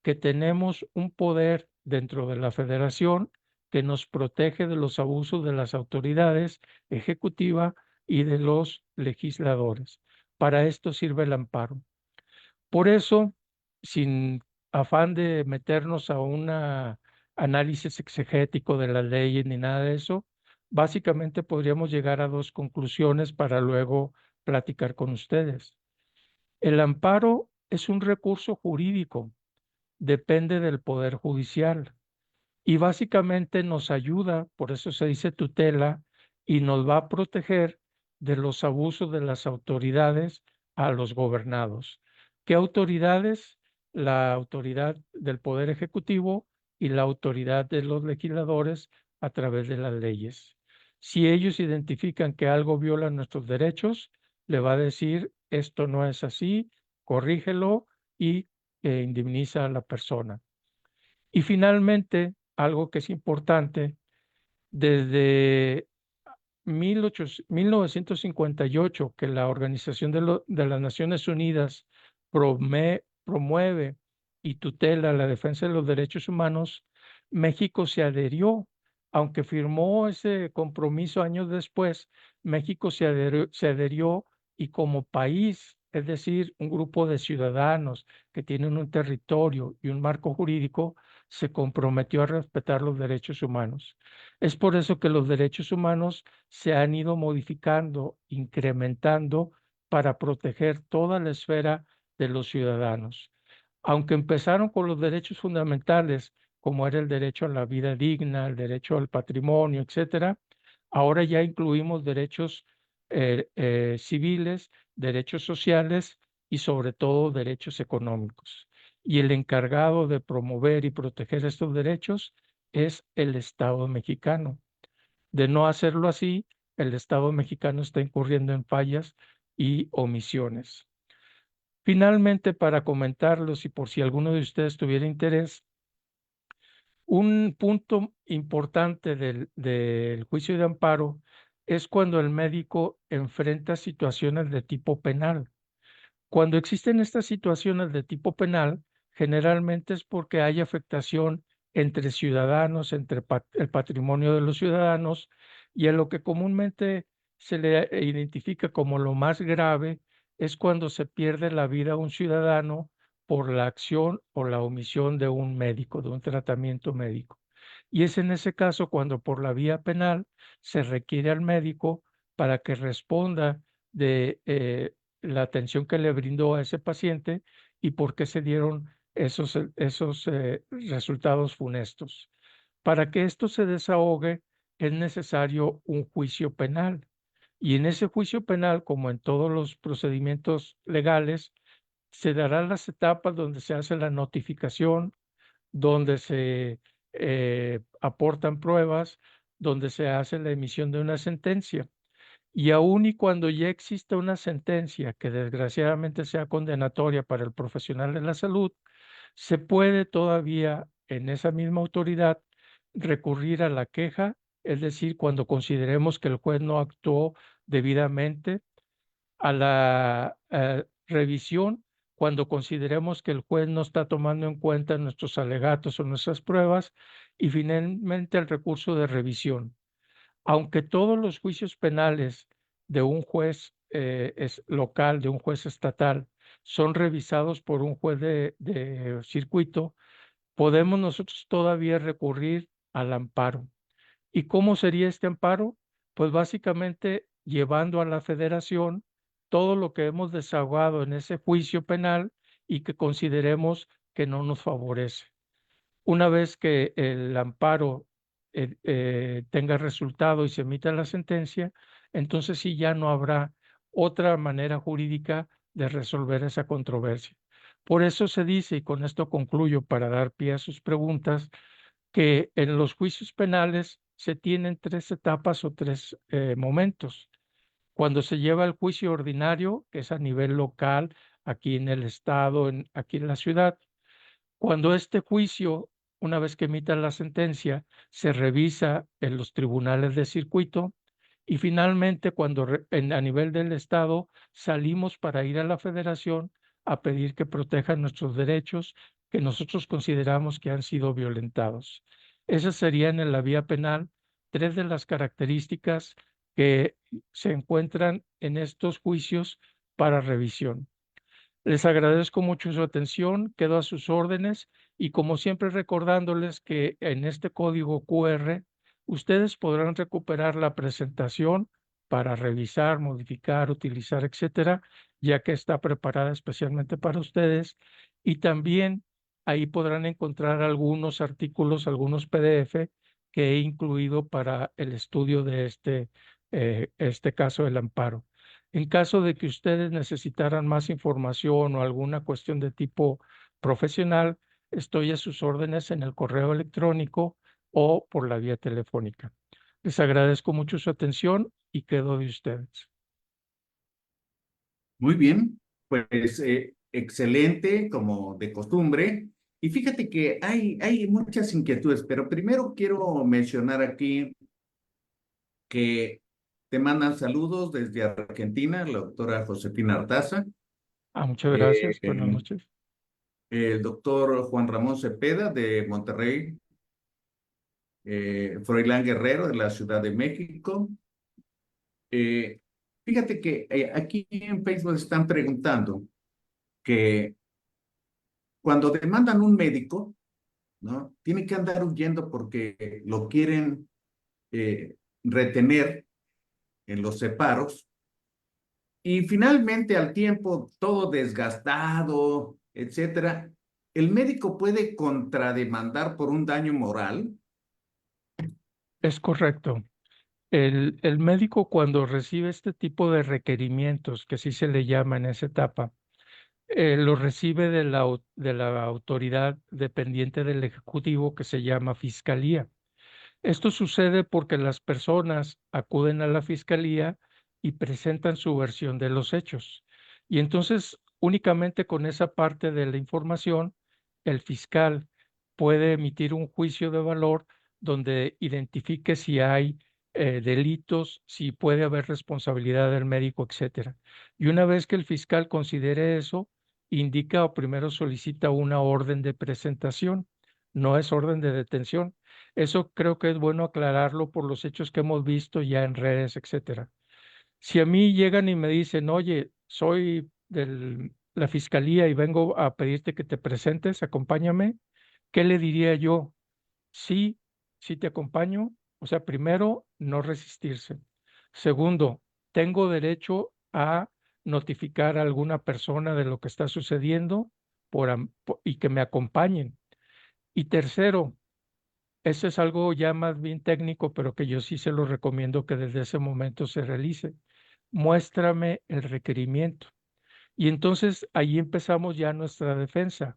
que tenemos un poder dentro de la federación que nos protege de los abusos de las autoridades ejecutiva y de los legisladores. Para esto sirve el amparo. Por eso, sin afán de meternos a un análisis exegético de las leyes ni nada de eso, básicamente podríamos llegar a dos conclusiones para luego platicar con ustedes. El amparo es un recurso jurídico, depende del Poder Judicial y básicamente nos ayuda, por eso se dice tutela, y nos va a proteger de los abusos de las autoridades a los gobernados. ¿Qué autoridades? La autoridad del Poder Ejecutivo y la autoridad de los legisladores a través de las leyes. Si ellos identifican que algo viola nuestros derechos, le va a decir: esto no es así, corrígelo y indemniza a la persona. Y finalmente, algo que es importante, desde 1958, que la Organización de las Naciones Unidas promueve y tutela la defensa de los derechos humanos, México se adherió, aunque firmó ese compromiso años después. México se adherió y como país, es decir, un grupo de ciudadanos que tienen un territorio y un marco jurídico, se comprometió a respetar los derechos humanos. Es por eso que los derechos humanos se han ido modificando, incrementando para proteger toda la esfera de los ciudadanos. Aunque empezaron con los derechos fundamentales, como era el derecho a la vida digna, el derecho al patrimonio, etcétera, ahora ya incluimos derechos civiles, derechos sociales y sobre todo derechos económicos. Y el encargado de promover y proteger estos derechos es el Estado mexicano. De no hacerlo así, el Estado mexicano está incurriendo en fallas y omisiones. Finalmente, para comentarlos y por si alguno de ustedes tuviera interés, un punto importante del juicio de amparo es cuando el médico enfrenta situaciones de tipo penal. Cuando existen estas situaciones de tipo penal, generalmente es porque hay afectación entre ciudadanos, entre el patrimonio de los ciudadanos, y a lo que comúnmente se le identifica como lo más grave es cuando se pierde la vida a un ciudadano por la acción o la omisión de un médico, de un tratamiento médico. Y es en ese caso cuando por la vía penal se requiere al médico para que responda de la atención que le brindó a ese paciente y por qué se dieron esos resultados funestos. Para que esto se desahogue es necesario un juicio penal. Y en ese juicio penal, como en todos los procedimientos legales, se darán las etapas donde se hace la notificación, donde se aportan pruebas, donde se hace la emisión de una sentencia. Y aun y cuando ya exista una sentencia que desgraciadamente sea condenatoria para el profesional de la salud, se puede todavía en esa misma autoridad recurrir a la queja, es decir, cuando consideremos que el juez no actuó debidamente, a la revisión, cuando consideremos que el juez no está tomando en cuenta nuestros alegatos o nuestras pruebas, y finalmente el recurso de revisión. Aunque todos los juicios penales de un juez local, de un juez estatal, son revisados por un juez de circuito, podemos nosotros todavía recurrir al amparo. ¿Y cómo sería este amparo? Pues básicamente llevando a la federación todo lo que hemos desahogado en ese juicio penal y que consideremos que no nos favorece. Una vez que el amparo tenga resultado y se emita la sentencia, entonces sí ya no habrá otra manera jurídica de resolver esa controversia. Por eso se dice, y con esto concluyo para dar pie a sus preguntas, que en los juicios penales se tienen tres etapas o tres momentos. Cuando se lleva el juicio ordinario, que es a nivel local, aquí en el estado, aquí en la ciudad. Cuando este juicio, una vez que emita la sentencia, se revisa en los tribunales de circuito y finalmente cuando a nivel del estado salimos para ir a la federación a pedir que protejan nuestros derechos que nosotros consideramos que han sido violentados. Esas serían en la vía penal tres de las características que se encuentran en estos juicios para revisión. Les agradezco mucho su atención, quedo a sus órdenes y como siempre recordándoles que en este código QR ustedes podrán recuperar la presentación para revisar, modificar, utilizar, etcétera, ya que está preparada especialmente para ustedes y también ahí podrán encontrar algunos artículos, algunos PDF que he incluido para el estudio de este caso del amparo. En caso de que ustedes necesitaran más información o alguna cuestión de tipo profesional, estoy a sus órdenes en el correo electrónico o por la vía telefónica. Les agradezco mucho su atención y quedo de ustedes. Muy bien, pues excelente, como de costumbre. Y fíjate que hay muchas inquietudes, pero primero quiero mencionar aquí que te mandan saludos desde Argentina, la doctora Josefina Artaza, Muchas eh, gracias. Buenas noches. el doctor Juan Ramón Cepeda de Monterrey, Froilán Guerrero de la Ciudad de México. Eh, Fíjate que aquí en Facebook están preguntando que cuando demandan un médico, ¿no? Tiene que andar huyendo porque lo quieren retener en los separos y finalmente al tiempo todo desgastado, etcétera, el médico puede contrademandar por un daño moral. Es correcto. El médico cuando recibe este tipo de requerimientos, que así se le llama en esa etapa, lo recibe de la autoridad dependiente del Ejecutivo que se llama Fiscalía. Esto sucede porque las personas acuden a la Fiscalía y presentan su versión de los hechos. Y entonces, únicamente con esa parte de la información, el fiscal puede emitir un juicio de valor donde identifique si hay delitos, si puede haber responsabilidad del médico, etcétera. Y una vez que el fiscal considere eso, indica o primero solicita una orden de presentación, no es orden de detención. Eso creo que es bueno aclararlo por los hechos que hemos visto ya en redes, etcétera. Si a mí llegan y me dicen, oye, soy de la fiscalía y vengo a pedirte que te presentes, acompáñame, ¿qué le diría yo? Sí, sí te acompaño. O sea, primero, no resistirse. Segundo, tengo derecho a notificar a alguna persona de lo que está sucediendo y que me acompañen. Y tercero, eso es algo ya más bien técnico, pero que yo sí se lo recomiendo que desde ese momento se realice. Muéstrame el requerimiento. Y entonces ahí empezamos ya nuestra defensa.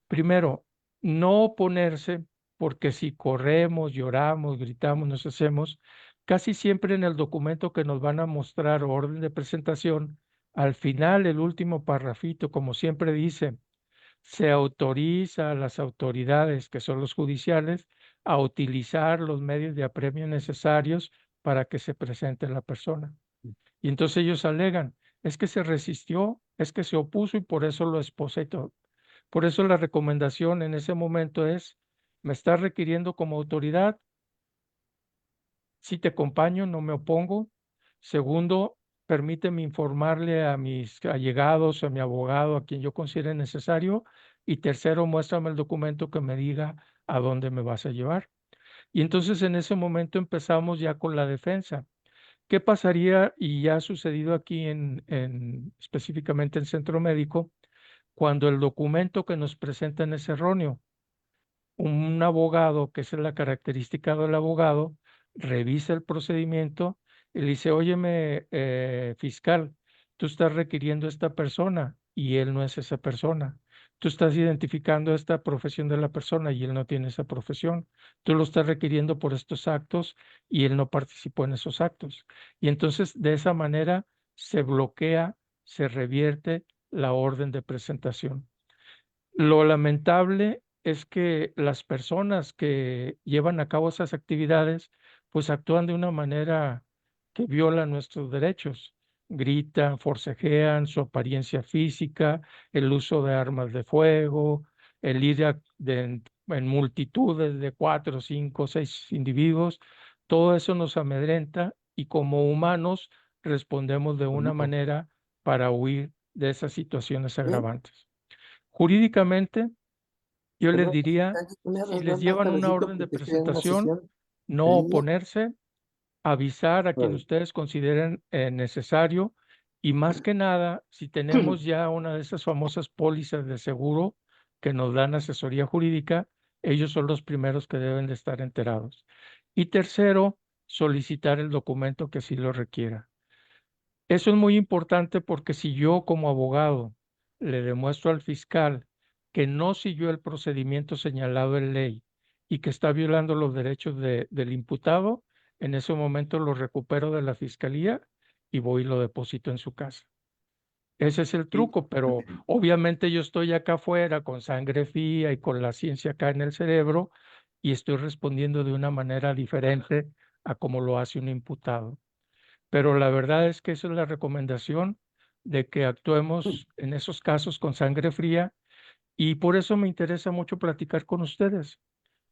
Primero, no oponerse, porque si corremos, lloramos, gritamos, nos hacemos, casi siempre en el documento que nos van a mostrar orden de presentación, al final, el último parrafito, como siempre dice, se autoriza a las autoridades, que son los judiciales, a utilizar los medios de apremio necesarios para que se presente la persona. Y entonces ellos alegan, es que se resistió, es que se opuso y por eso lo esposé y todo. Por eso la recomendación en ese momento es, me estás requiriendo como autoridad, si te acompaño, no me opongo. Segundo, permíteme informarle a mis allegados, a mi abogado, a quien yo considere necesario. Y tercero, muéstrame el documento que me diga a dónde me vas a llevar. Y entonces en ese momento empezamos ya con la defensa. ¿Qué pasaría, y ya ha sucedido aquí específicamente en Centro Médico, cuando el documento que nos presentan es erróneo? Un abogado, que esa es la característica del abogado, revisa el procedimiento y le dice, óyeme, fiscal, tú estás requiriendo a esta persona y él no es esa persona. Tú estás identificando esta profesión de la persona y él no tiene esa profesión. Tú lo estás requiriendo por estos actos y él no participó en esos actos. Y entonces de esa manera se bloquea, se revierte la orden de presentación. Lo lamentable es que las personas que llevan a cabo esas actividades, pues actúan de una manera que viola nuestros derechos. Gritan, forcejean, su apariencia física, el uso de armas de fuego, el ir en multitudes de 4, 5, 6 individuos. Todo eso nos amedrenta y como humanos respondemos de una Ujú. manera para huir de esas situaciones Bien, agravantes. Jurídicamente, yo les perdón, diría, tantito, ¿me si hablas les más llevan una tardecito? orden de Porque estoy en una presentación, sesión en no línea. oponerse, avisar a quien Órale. ustedes consideren necesario y más que nada, si tenemos ya una de esas famosas pólizas de seguro que nos dan asesoría jurídica, ellos son los primeros que deben de estar enterados. Y tercero, solicitar el documento que así lo requiera. Eso es muy importante porque si yo como abogado le demuestro al fiscal que no siguió el procedimiento señalado en ley y que está violando los derechos del imputado, en ese momento lo recupero de la fiscalía y voy y lo deposito en su casa. Ese es el Sí. truco, pero obviamente yo estoy acá afuera con sangre fría y con la ciencia acá en el cerebro y estoy respondiendo de una manera diferente a como lo hace un imputado. Pero la verdad es que esa es la recomendación de que actuemos en esos casos con sangre fría y por eso me interesa mucho platicar con ustedes.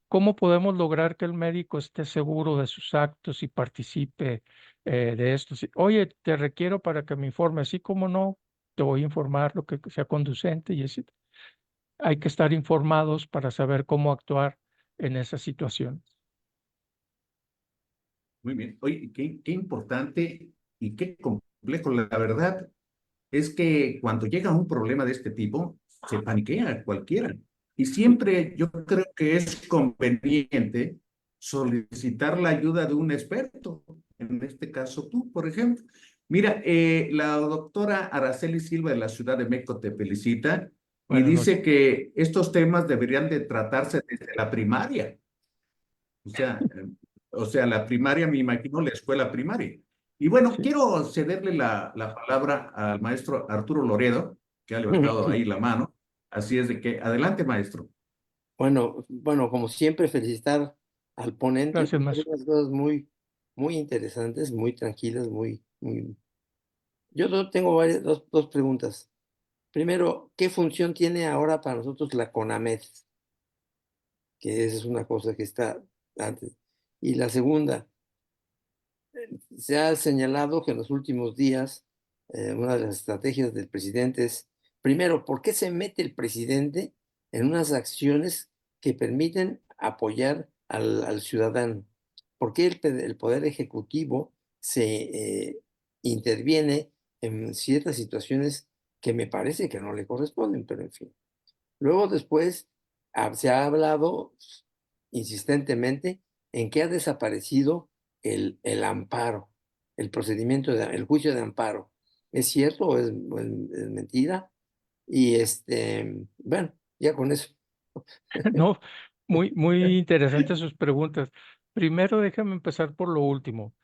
¿Cómo podemos lograr que el médico esté seguro de sus actos y participe de esto? Oye, te requiero para que me informe, así como no, te voy a informar lo que sea conducente y así. Hay que estar informados para saber cómo actuar en esas situaciones. Muy bien. Oye, qué importante y qué complejo. La verdad es que cuando llega un problema de este tipo, se paniquea cualquiera. Y siempre yo creo que es conveniente solicitar la ayuda de un experto. En este caso tú, por ejemplo. Mira, la doctora Araceli Silva de la Ciudad de México te felicita y Buenas noches. dice que estos temas deberían de tratarse desde la primaria. O sea, la primaria, me imagino, la escuela primaria. Y bueno, Sí. quiero cederle la palabra al maestro Arturo Loredo, que ha levantado ahí la mano. Así es de que, adelante, maestro. Bueno, como siempre, felicitar al ponente Gracias, porque hay maestro. unas cosas muy interesantes, muy tranquilas, muy. Tengo dos preguntas. Primero, ¿qué función tiene ahora para nosotros la CONAMED? Que esa es una cosa que está antes. Y la segunda, se ha señalado que en los últimos días una de las estrategias del presidente es, primero, ¿por qué se mete el presidente en unas acciones que permiten apoyar al ciudadano? ¿Por qué el Poder Ejecutivo se interviene en ciertas situaciones que me parece que no le corresponden? Pero en fin. Luego después se ha hablado insistentemente en que ha desaparecido el amparo, el procedimiento, el juicio de amparo. ¿Es cierto o es mentira? Y bueno, ya con eso. No, muy interesantes sus preguntas. Primero, déjame empezar por lo último.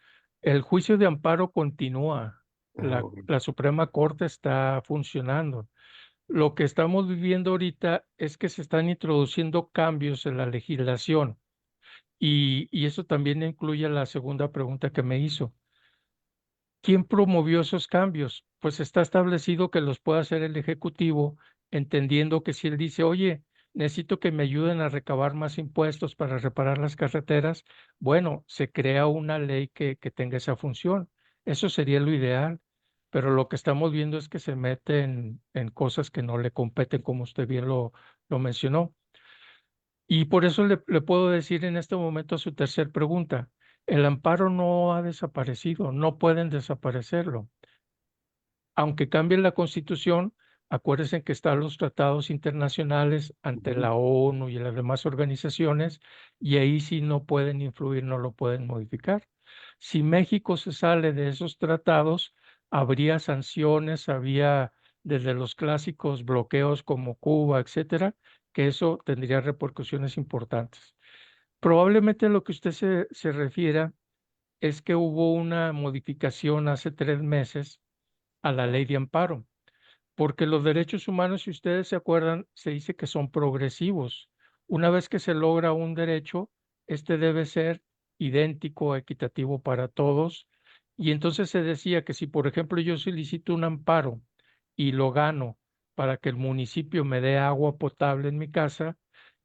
El juicio de amparo continúa. Ah, La, ok. la Suprema Corte está funcionando. Lo que estamos viviendo ahorita es que se están introduciendo cambios en la legislación Y eso también incluye la segunda pregunta que me hizo. ¿Quién promovió esos cambios? Pues está establecido que los puede hacer el Ejecutivo, entendiendo que si él dice, oye, necesito que me ayuden a recabar más impuestos para reparar las carreteras, bueno, se crea una ley que tenga esa función. Eso sería lo ideal, pero lo que estamos viendo es que se mete en cosas que no le competen, como usted bien lo mencionó. Y por eso le puedo decir en este momento a su tercer pregunta, el amparo no ha desaparecido, no pueden desaparecerlo. Aunque cambie la Constitución, acuérdense que están los tratados internacionales ante la ONU y las demás organizaciones, y ahí sí no pueden influir, no lo pueden modificar. Si México se sale de esos tratados, habría sanciones, había desde los clásicos bloqueos como Cuba, etcétera, que eso tendría repercusiones importantes. Probablemente lo que usted se refiera es que hubo una modificación hace 3 meses a la ley de amparo, porque los derechos humanos, si ustedes se acuerdan, se dice que son progresivos. Una vez que se logra un derecho, este debe ser idéntico, equitativo para todos. Y entonces se decía que si, por ejemplo, yo solicito un amparo y lo gano para que el municipio me dé agua potable en mi casa,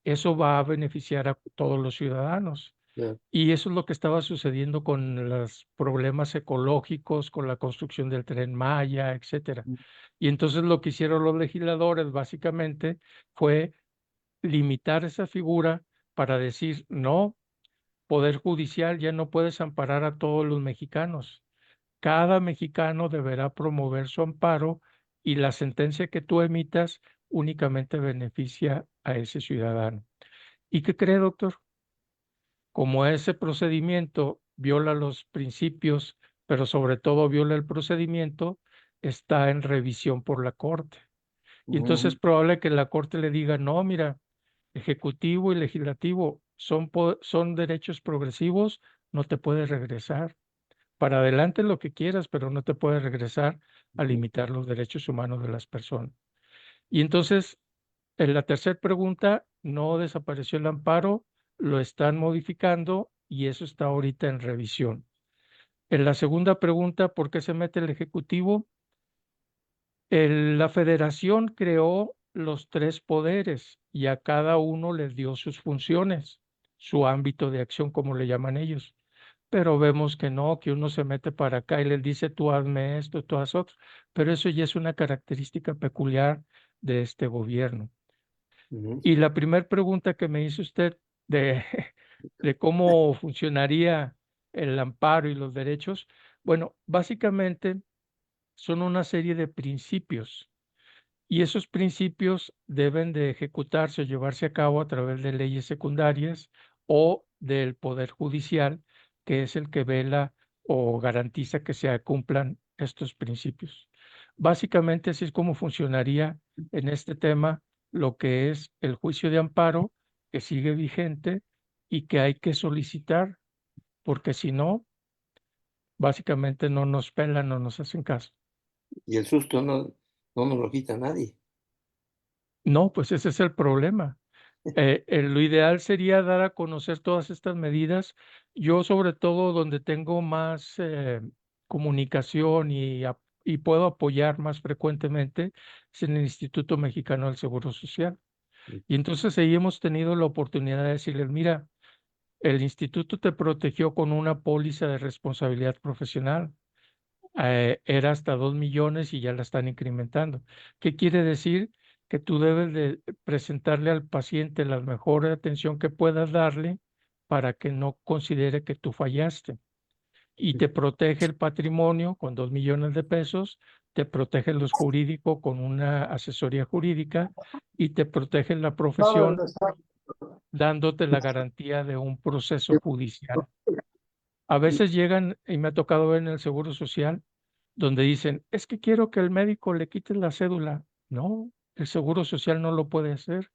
eso va a beneficiar a todos los ciudadanos. Claro. Y eso es lo que estaba sucediendo con los problemas ecológicos, con la construcción del Tren Maya, etcétera. Y entonces lo que hicieron los legisladores básicamente fue limitar esa figura para decir, no, Poder Judicial ya no puedes amparar a todos los mexicanos. Cada mexicano deberá promover su amparo y la sentencia que tú emitas únicamente beneficia a ese ciudadano. ¿Y qué cree, doctor? Como ese procedimiento viola los principios, pero sobre todo viola el procedimiento, está en revisión por la Corte. Y entonces es probable que la Corte le diga, no, mira, ejecutivo y legislativo son derechos progresivos, no te puedes regresar. Para adelante lo que quieras, pero no te puedes regresar a limitar los derechos humanos de las personas. Y entonces en la tercera pregunta, no desapareció el amparo, lo están modificando y eso está ahorita en revisión. En la segunda pregunta, ¿por qué se mete el Ejecutivo? La Federación creó los 3 poderes y a cada uno les dio sus funciones, su ámbito de acción, como le llaman ellos. Pero vemos que no, que uno se mete para acá y les dice, tú hazme esto, tú haz otro. Pero eso ya es una característica peculiar de este gobierno. Y la primera pregunta que me hizo usted de, de cómo funcionaría el amparo y los derechos, bueno, básicamente son una serie de principios y esos principios deben de ejecutarse o llevarse a cabo a través de leyes secundarias o del Poder Judicial, que es el que vela o garantiza que se cumplan estos principios. Básicamente así es como funcionaría en este tema lo que es el juicio de amparo, que sigue vigente y que hay que solicitar, porque si no, básicamente no nos pelan, no nos hacen caso. Y el susto no nos lo quita nadie. No, pues ese es el problema. Lo ideal sería dar a conocer todas estas medidas. Yo, sobre todo, donde tengo más comunicación y puedo apoyar más frecuentemente, es en el Instituto Mexicano del Seguro Social. Y entonces ahí hemos tenido la oportunidad de decirles, mira, el instituto te protegió con una póliza de responsabilidad profesional. Era hasta 2 millones y ya la están incrementando. ¿Qué quiere decir? Que tú debes de presentarle al paciente la mejor atención que puedas darle para que no considere que tú fallaste. Y te protege el patrimonio con 2 millones de pesos, te protege los jurídicos con una asesoría jurídica y te protege la profesión dándote la garantía de un proceso judicial. A veces llegan, y me ha tocado ver en el Seguro Social, donde dicen, es que quiero que el médico le quite la cédula. No, el Seguro Social no lo puede hacer.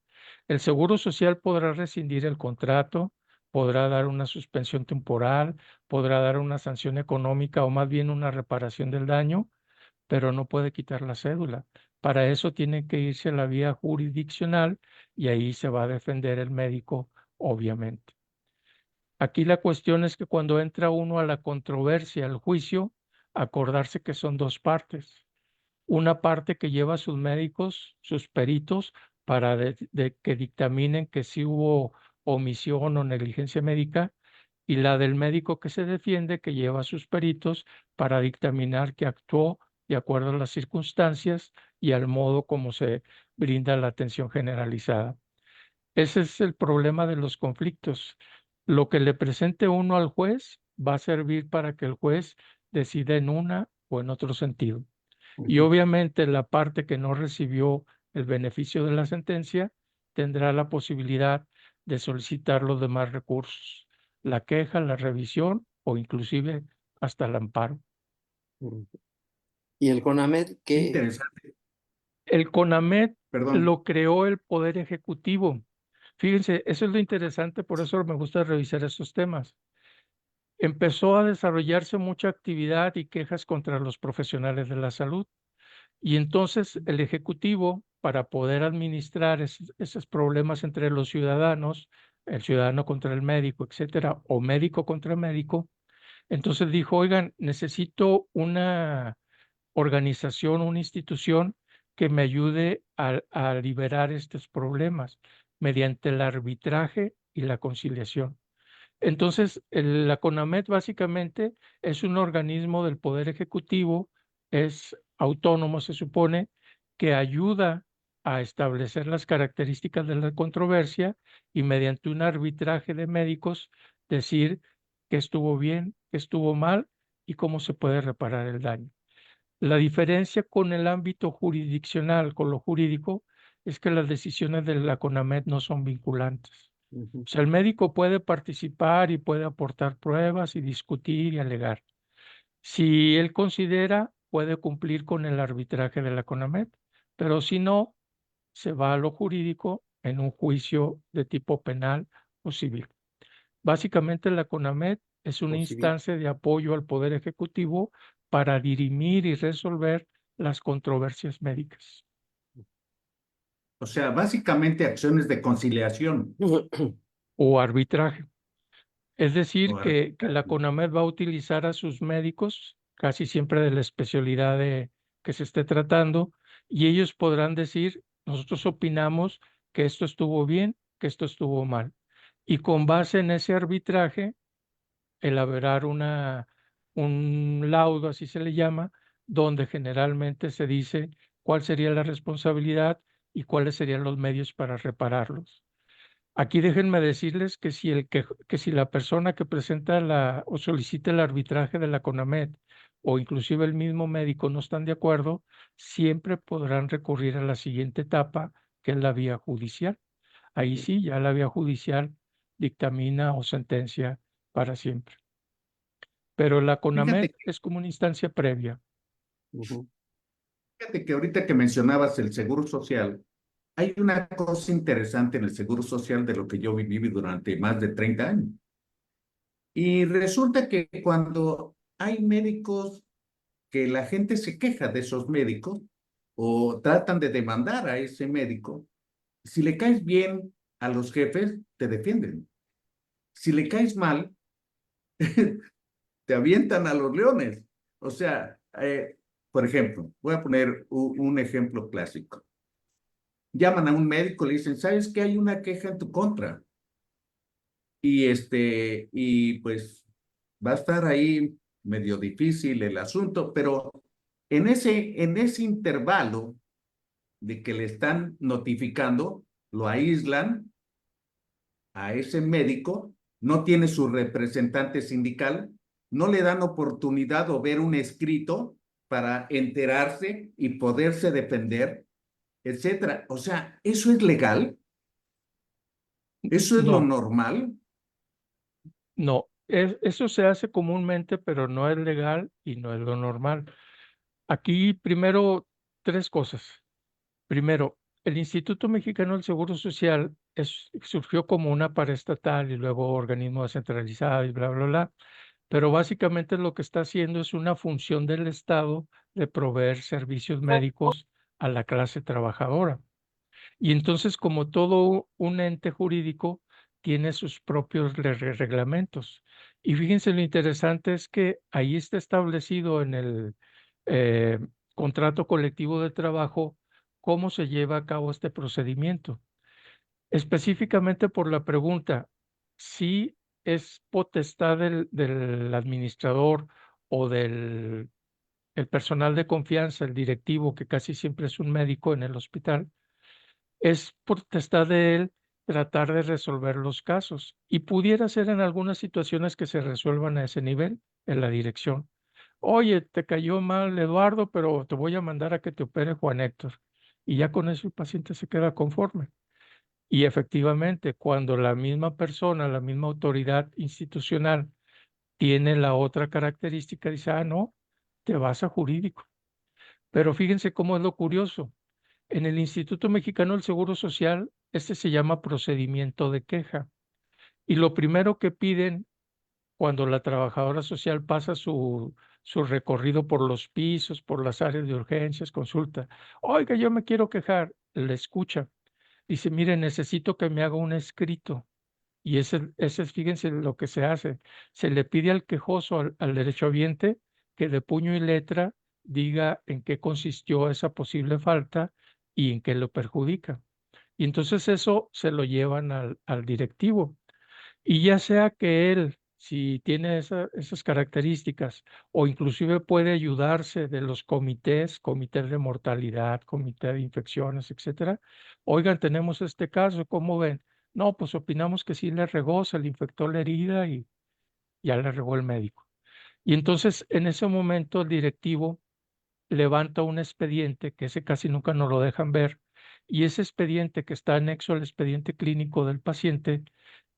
El Seguro Social podrá rescindir el contrato, podrá dar una suspensión temporal, podrá dar una sanción económica o más bien una reparación del daño, pero no puede quitar la cédula. Para eso tiene que irse a la vía jurisdiccional y ahí se va a defender el médico, obviamente. Aquí la cuestión es que cuando entra uno a la controversia, al juicio, acordarse que son dos partes. Una parte que lleva a sus médicos, sus peritos, para que dictaminen que sí hubo omisión o negligencia médica, y la del médico que se defiende, que lleva a sus peritos para dictaminar que actuó de acuerdo a las circunstancias y al modo como se brinda la atención generalizada. Ese es el problema de los conflictos. Lo que le presente uno al juez va a servir para que el juez decida en una o en otro sentido. Y obviamente la parte que no recibió el beneficio de la sentencia tendrá la posibilidad de solicitar los demás recursos, la queja, la revisión o inclusive hasta el amparo. ¿Y el CONAMED qué? Interesante. El CONAMED Perdón. lo creó el Poder Ejecutivo. Fíjense, eso es lo interesante, por eso me gusta revisar estos temas. Empezó a desarrollarse mucha actividad y quejas contra los profesionales de la salud. Y entonces el Ejecutivo, para poder administrar esos problemas entre los ciudadanos, el ciudadano contra el médico, etcétera, o médico contra médico, entonces dijo, oigan, necesito una organización, una institución que me ayude a liberar estos problemas mediante el arbitraje y la conciliación. Entonces, la CONAMED básicamente es un organismo del Poder Ejecutivo, es autónomo, se supone, que ayuda a establecer las características de la controversia y mediante un arbitraje de médicos decir qué estuvo bien, qué estuvo mal y cómo se puede reparar el daño. La diferencia con el ámbito jurisdiccional, con lo jurídico, es que las decisiones de la CONAMED no son vinculantes. O sea, el médico puede participar y puede aportar pruebas y discutir y alegar. Si él considera, puede cumplir con el arbitraje de la CONAMED, pero si no, se va a lo jurídico en un juicio de tipo penal o civil. Básicamente, la CONAMED es una O civil. instancia de apoyo al Poder Ejecutivo para dirimir y resolver las controversias médicas. O sea, básicamente acciones de conciliación. O arbitraje. Es decir, O que la CONAMED va a utilizar a sus médicos, casi siempre de la especialidad que se esté tratando, y ellos podrán decir, nosotros opinamos que esto estuvo bien, que esto estuvo mal. Y con base en ese arbitraje, elaborar un laudo, así se le llama, donde generalmente se dice cuál sería la responsabilidad y cuáles serían los medios para repararlos. Aquí déjenme decirles que que si la persona que presenta o solicita el arbitraje de la CONAMED o inclusive el mismo médico no están de acuerdo, siempre podrán recurrir a la siguiente etapa, que es la vía judicial. Ahí sí, ya la vía judicial dictamina o sentencia para siempre. Pero la CONAMED Fíjate, es como una instancia previa. fíjate que ahorita que mencionabas el seguro social, hay una cosa interesante en el seguro social de lo que yo viví durante más de 30 años. Y resulta que cuando hay médicos que la gente se queja de esos médicos o tratan de demandar a ese médico, si le caes bien a los jefes, te defienden. Si le caes mal, te avientan a los leones. O sea, por ejemplo, voy a poner un ejemplo clásico. Llaman a un médico, le dicen, ¿sabes que hay una queja en tu contra? Y pues va a estar ahí medio difícil el asunto, pero en ese intervalo de que le están notificando, lo aíslan a ese médico, no tiene su representante sindical, no le dan oportunidad o ver un escrito para enterarse y poderse defender, etcétera. O sea, ¿eso es legal? ¿Eso es lo No, normal? no, eso se hace comúnmente, pero no es legal y no es lo normal. Aquí primero, tres cosas. Primero, el Instituto Mexicano del Seguro Social surgió como una paraestatal y luego organismo descentralizado y bla, bla, bla. Pero básicamente lo que está haciendo es una función del Estado de proveer servicios médicos a la clase trabajadora. Y entonces, como todo un ente jurídico, tiene sus propios reglamentos. Y fíjense, lo interesante es que ahí está establecido en el contrato colectivo de trabajo cómo se lleva a cabo este procedimiento. Específicamente por la pregunta, si es potestad del administrador o del el personal de confianza, el directivo, que casi siempre es un médico en el hospital, es potestad de él tratar de resolver los casos y pudiera ser en algunas situaciones que se resuelvan a ese nivel, en la dirección. Oye, te cayó mal Eduardo, pero te voy a mandar a que te opere Juan Héctor. Y ya con eso el paciente se queda conforme. Y efectivamente, cuando la misma persona, la misma autoridad institucional tiene la otra característica, dice, ah, no, te vas a jurídico. Pero fíjense cómo es lo curioso. En el Instituto Mexicano del Seguro Social, este se llama procedimiento de queja. Y lo primero que piden cuando la trabajadora social pasa su recorrido por los pisos, por las áreas de urgencias, consulta, oiga, yo me quiero quejar, le escucha. Dice, mire, necesito que me haga un escrito. Y ese es, fíjense lo que se hace. Se le pide al quejoso, al derechohabiente, que de puño y letra diga en qué consistió esa posible falta y en qué lo perjudica. Y entonces eso se lo llevan al directivo. Y ya sea que él, si tiene esas características, o inclusive puede ayudarse de los comités, comité de mortalidad, comité de infecciones, etcétera. Oigan, tenemos este caso, ¿cómo ven? No, pues opinamos que sí le regó, se le infectó la herida y ya le regó el médico. Y entonces en ese momento el directivo levanta un expediente, que ese casi nunca nos lo dejan ver, y ese expediente que está anexo al expediente clínico del paciente,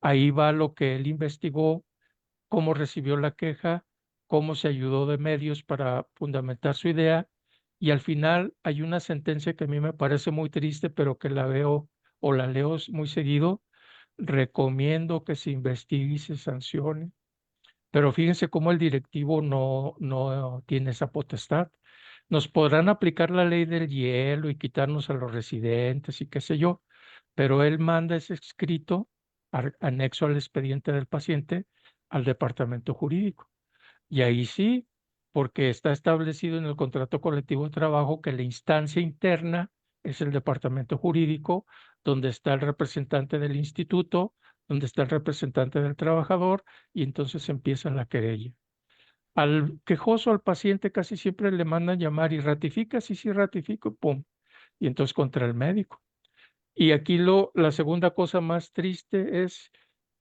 ahí va lo que él investigó, cómo recibió la queja, cómo se ayudó de medios para fundamentar su idea, y al final hay una sentencia que a mí me parece muy triste, pero que la veo o la leo muy seguido, recomiendo que se investigue y se sancione. Pero fíjense cómo el directivo no tiene esa potestad. Nos podrán aplicar la ley del hielo y quitarnos a los residentes y qué sé yo, pero él manda ese escrito anexo al expediente del paciente al departamento jurídico. Y ahí sí, porque está establecido en el contrato colectivo de trabajo que la instancia interna es el departamento jurídico, donde está el representante del instituto, donde está el representante del trabajador, y entonces empieza la querella. Al quejoso, al paciente, casi siempre le mandan llamar y ratifica, sí, sí, ratifico, pum. Y entonces contra el médico. Y aquí la segunda cosa más triste es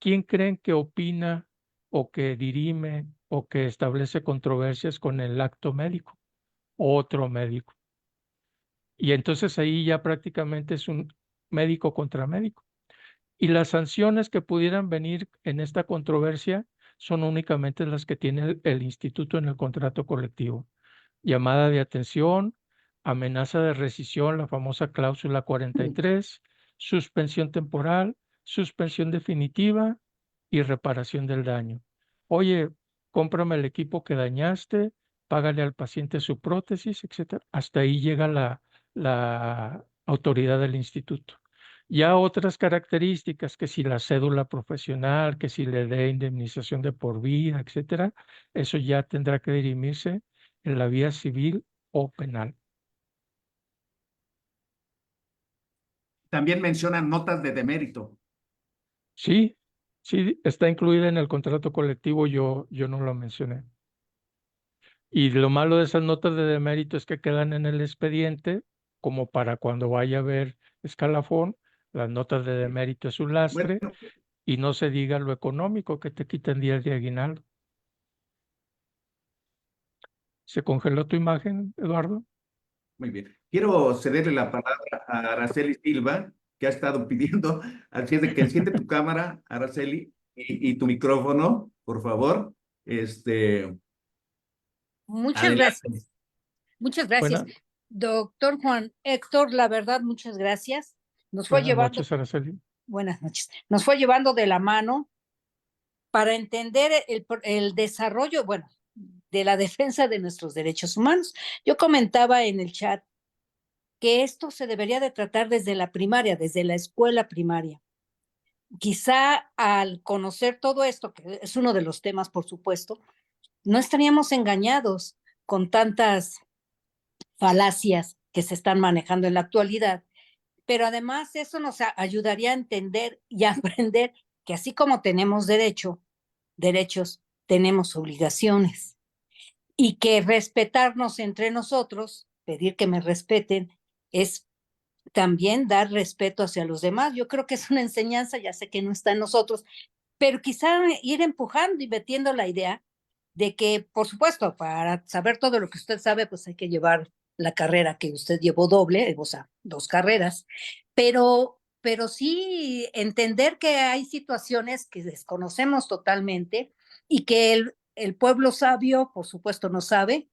quién creen que opina o que dirime o que establece controversias con el acto médico, otro médico. Y entonces ahí ya prácticamente es un médico contra médico. Y las sanciones que pudieran venir en esta controversia son únicamente las que tiene el instituto en el contrato colectivo. Llamada de atención, amenaza de rescisión, la famosa cláusula 43, suspensión temporal, suspensión definitiva y reparación del daño. Oye, cómprame el equipo que dañaste, págale al paciente su prótesis, etcétera. Hasta ahí llega la autoridad del instituto. Ya otras características, que si la cédula profesional, que si le dé indemnización de por vida, etcétera, eso ya tendrá que dirimirse en la vía civil o penal. También mencionan notas de demérito. Sí, sí, está incluida en el contrato colectivo, yo no lo mencioné. Y lo malo de esas notas de demérito es que quedan en el expediente, como para cuando vaya a ver escalafón, las notas de demérito es un lastre, Bueno, y no se diga lo económico, que te quitan días de aguinaldo. ¿Se congeló tu imagen, Eduardo? muy bien. Quiero cederle la palabra a Araceli Silva, que ha estado pidiendo. Así es de que enciende tu cámara, Araceli, y tu micrófono, por favor. Muchas Adelante. gracias. Muchas gracias. Buena- Doctor Juan Héctor, la verdad, muchas gracias. Nos fue Buenas llevando, noches, Araceli. buenas noches, nos fue llevando de la mano para entender el desarrollo, bueno, de la defensa de nuestros derechos humanos. Yo comentaba en el chat que esto se debería de tratar desde la primaria, desde la escuela primaria. quizá al conocer todo esto, que es uno de los temas, por supuesto, no estaríamos engañados con tantas falacias que se están manejando en la actualidad, pero además eso nos ayudaría a entender y a aprender que así como tenemos derechos, tenemos obligaciones y que respetarnos entre nosotros, pedir que me respeten, es también dar respeto hacia los demás. Yo creo que es una enseñanza, ya sé que no está en nosotros, pero quizá ir empujando y metiendo la idea de que, por supuesto, para saber todo lo que usted sabe, pues hay que llevar la carrera que usted llevó doble, o sea, 2 carreras, pero sí entender que hay situaciones que desconocemos totalmente y que el pueblo sabio, por supuesto, no sabe,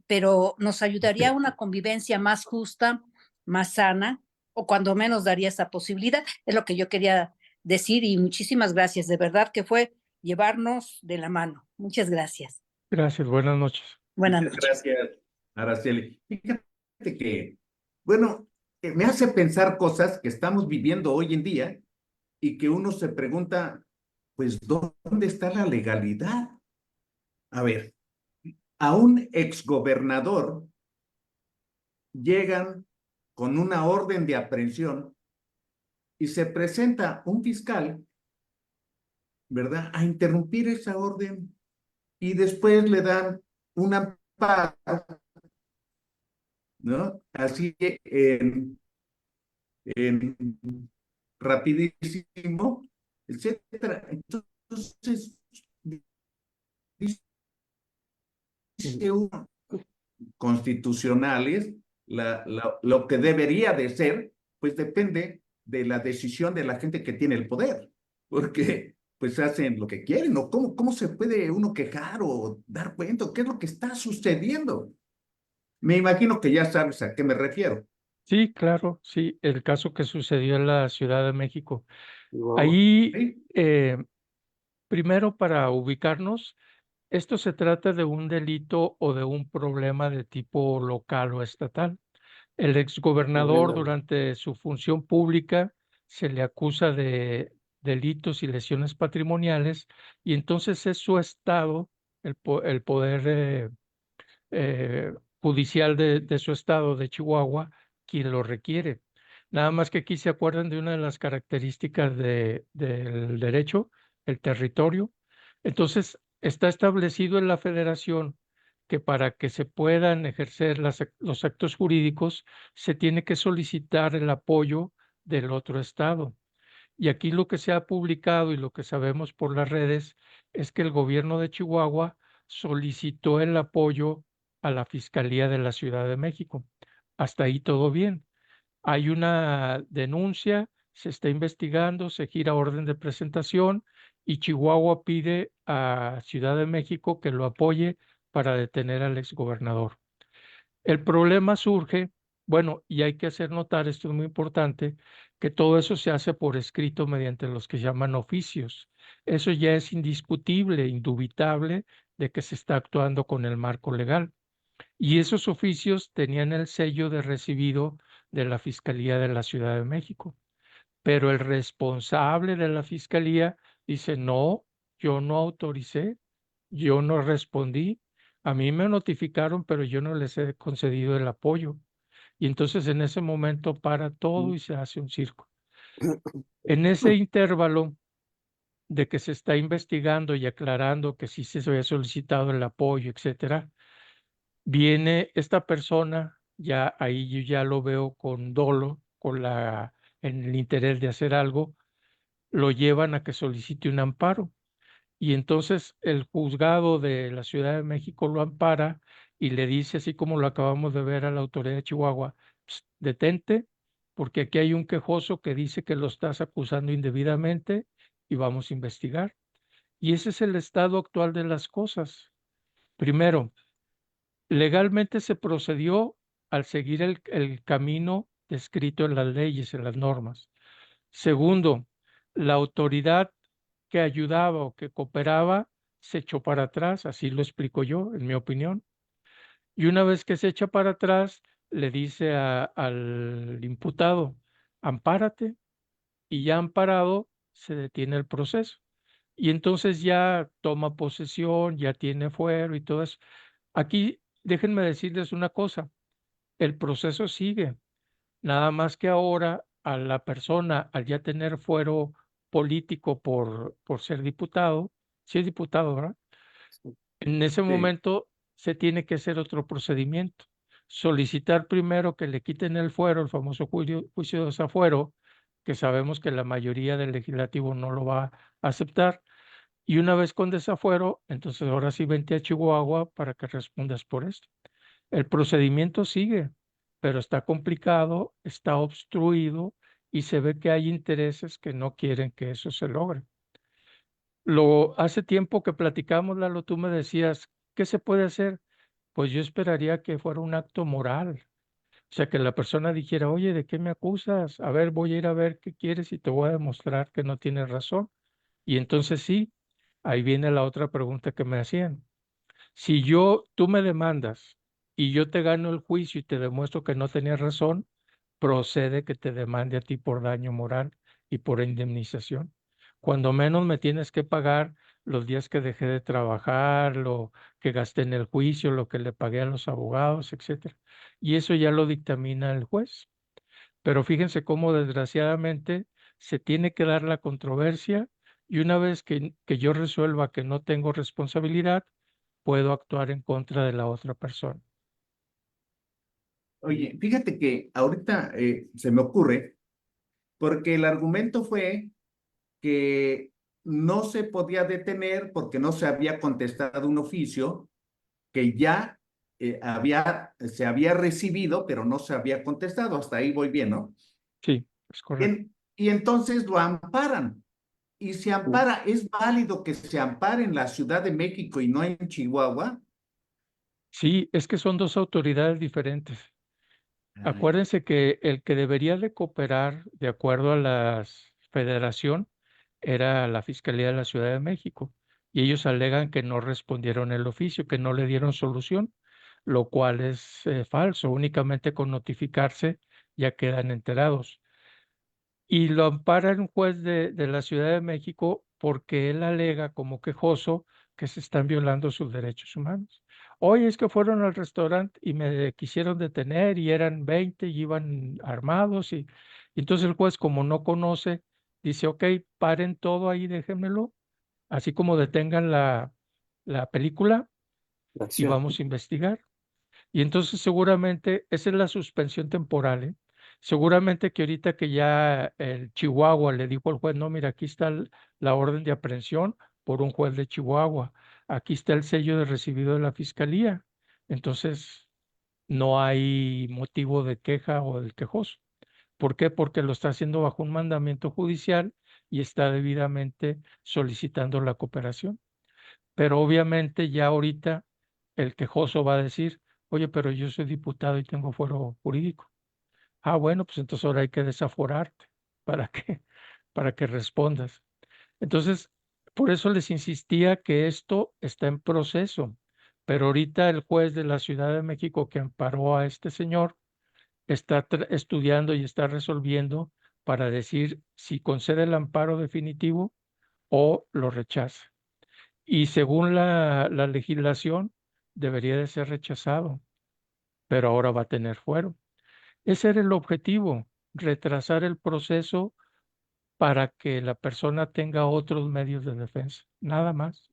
pero nos ayudaría a una convivencia más justa, más sana, o cuando menos daría esa posibilidad. Es lo que yo quería decir y muchísimas gracias. De verdad que fue llevarnos de la mano. Muchas gracias. Gracias, buenas noches. Buenas Muchas noches. gracias, Araceli. Fíjate que, bueno, me hace pensar cosas que estamos viviendo hoy en día y que uno se pregunta, pues, ¿dónde está la legalidad? A ver, a un exgobernador llegan con una orden de aprehensión y se presenta un fiscal, ¿verdad?, a interrumpir esa orden y después le dan un amparo, ¿no? Así en rapidísimo, etcétera. Entonces, dice uno, constitucionales, lo que debería de ser, pues depende de la decisión de la gente que tiene el poder, porque pues hacen lo que quieren, o cómo se puede uno quejar o dar cuenta, qué es lo que está sucediendo. Me imagino que ya sabes a qué me refiero. Sí, claro, sí, el caso que sucedió en la Ciudad de México. Wow. Ahí, ¿Sí? primero para ubicarnos, esto se trata de un delito o de un problema de tipo local o estatal. El exgobernador, Gobernador. durante su función pública, se le acusa de delitos y lesiones patrimoniales, y entonces es su estado, el poder judicial de su estado, de Chihuahua, quien lo requiere. Nada más que aquí se acuerdan de una de las características del derecho, el territorio. Entonces, está establecido en la federación que para que se puedan ejercer los actos jurídicos, se tiene que solicitar el apoyo del otro estado. Y aquí lo que se ha publicado y lo que sabemos por las redes es que el gobierno de Chihuahua solicitó el apoyo a la Fiscalía de la Ciudad de México. Hasta ahí todo bien. Hay una denuncia, se está investigando, se gira orden de presentación y Chihuahua pide a Ciudad de México que lo apoye para detener al exgobernador. El problema surge, bueno, y hay que hacer notar, esto es muy importante, que todo eso se hace por escrito mediante los que llaman oficios. Eso ya es indiscutible, indubitable de que se está actuando con el marco legal. Y esos oficios tenían el sello de recibido de la Fiscalía de la Ciudad de México. Pero el responsable de la Fiscalía dice, no, yo no autoricé, yo no respondí, a mí me notificaron, pero yo no les he concedido el apoyo. Y entonces en ese momento para todo y se hace un circo. En ese intervalo de que se está investigando y aclarando que sí se había solicitado el apoyo, etcétera, viene esta persona, ya ahí yo ya lo veo con dolo, en el interés de hacer algo, lo llevan a que solicite un amparo. Y entonces el juzgado de la Ciudad de México lo ampara y le dice, así como lo acabamos de ver a la autoridad de Chihuahua, detente, porque aquí hay un quejoso que dice que lo estás acusando indebidamente y vamos a investigar. Y ese es el estado actual de las cosas. Primero, legalmente se procedió al seguir el camino descrito en las leyes, en las normas. Segundo, la autoridad que ayudaba o que cooperaba se echó para atrás, así lo explico yo, en mi opinión. Y una vez que se echa para atrás, le dice al imputado, ampárate, y ya amparado, se detiene el proceso. Y entonces ya toma posesión, ya tiene fuero y todo eso. Aquí déjenme decirles una cosa, el proceso sigue, nada más que ahora a la persona, al ya tener fuero político por ser diputado, sí es diputado, ¿verdad? En ese Sí. momento se tiene que hacer otro procedimiento. Solicitar primero que le quiten el fuero, el famoso juicio de desafuero, que sabemos que la mayoría del legislativo no lo va a aceptar. Y una vez con desafuero, entonces ahora sí vente a Chihuahua para que respondas por esto. El procedimiento sigue, pero está complicado, está obstruido y se ve que hay intereses que no quieren que eso se logre. Hace tiempo que platicamos, Lalo, tú me decías, ¿qué se puede hacer? Pues yo esperaría que fuera un acto moral. O sea, que la persona dijera, oye, ¿de qué me acusas? A ver, voy a ir a ver qué quieres y te voy a demostrar que no tienes razón. Y entonces sí, ahí viene la otra pregunta que me hacían. Si tú me demandas y yo te gano el juicio y te demuestro que no tenías razón, procede que te demande a ti por daño moral y por indemnización. Cuando menos me tienes que pagar los días que dejé de trabajar, lo que gasté en el juicio, lo que le pagué a los abogados, etcétera. Y eso ya lo dictamina el juez. Pero fíjense cómo desgraciadamente se tiene que dar la controversia y una vez que yo resuelva que no tengo responsabilidad, puedo actuar en contra de la otra persona. Oye, fíjate que ahorita se me ocurre, porque el argumento fue que no se podía detener porque no se había contestado un oficio que ya se había recibido, pero no se había contestado. Hasta ahí voy bien, ¿no? Sí, es correcto. Y entonces lo amparan. Y se ampara, ¿es válido que se ampare en la Ciudad de México y no en Chihuahua? Sí, es que son dos autoridades diferentes. Ay, Acuérdense que el que debería de cooperar de acuerdo a la federación era la Fiscalía de la Ciudad de México y ellos alegan que no respondieron el oficio, que no le dieron solución, lo cual es falso. Únicamente con notificarse ya quedan enterados. Y lo ampara un juez de la Ciudad de México porque él alega como quejoso que se están violando sus derechos humanos. Hoy es que fueron al restaurante y me quisieron detener y eran 20 y iban armados y entonces el juez como no conoce, dice, ok, paren todo ahí, déjenmelo, así como detengan la película La y acción. vamos a investigar. Y entonces seguramente, esa es la suspensión temporal, ¿eh? Seguramente que ahorita que ya el Chihuahua le dijo al juez, no, mira, aquí está la orden de aprehensión por un juez de Chihuahua, aquí está el sello de recibido de la fiscalía. Entonces, no hay motivo de queja o del quejoso. ¿Por qué? Porque lo está haciendo bajo un mandamiento judicial y está debidamente solicitando la cooperación. Pero obviamente ya ahorita el quejoso va a decir, oye, pero yo soy diputado y tengo fuero jurídico. Ah, bueno, pues entonces ahora hay que desaforarte para que, para que respondas. Entonces, por eso les insistía que esto está en proceso, pero ahorita el juez de la Ciudad de México que amparó a este señor está estudiando y está resolviendo para decir si concede el amparo definitivo o lo rechaza. Y según la legislación, debería de ser rechazado, pero ahora va a tener fuero. Ese era el objetivo, retrasar el proceso para que la persona tenga otros medios de defensa, nada más.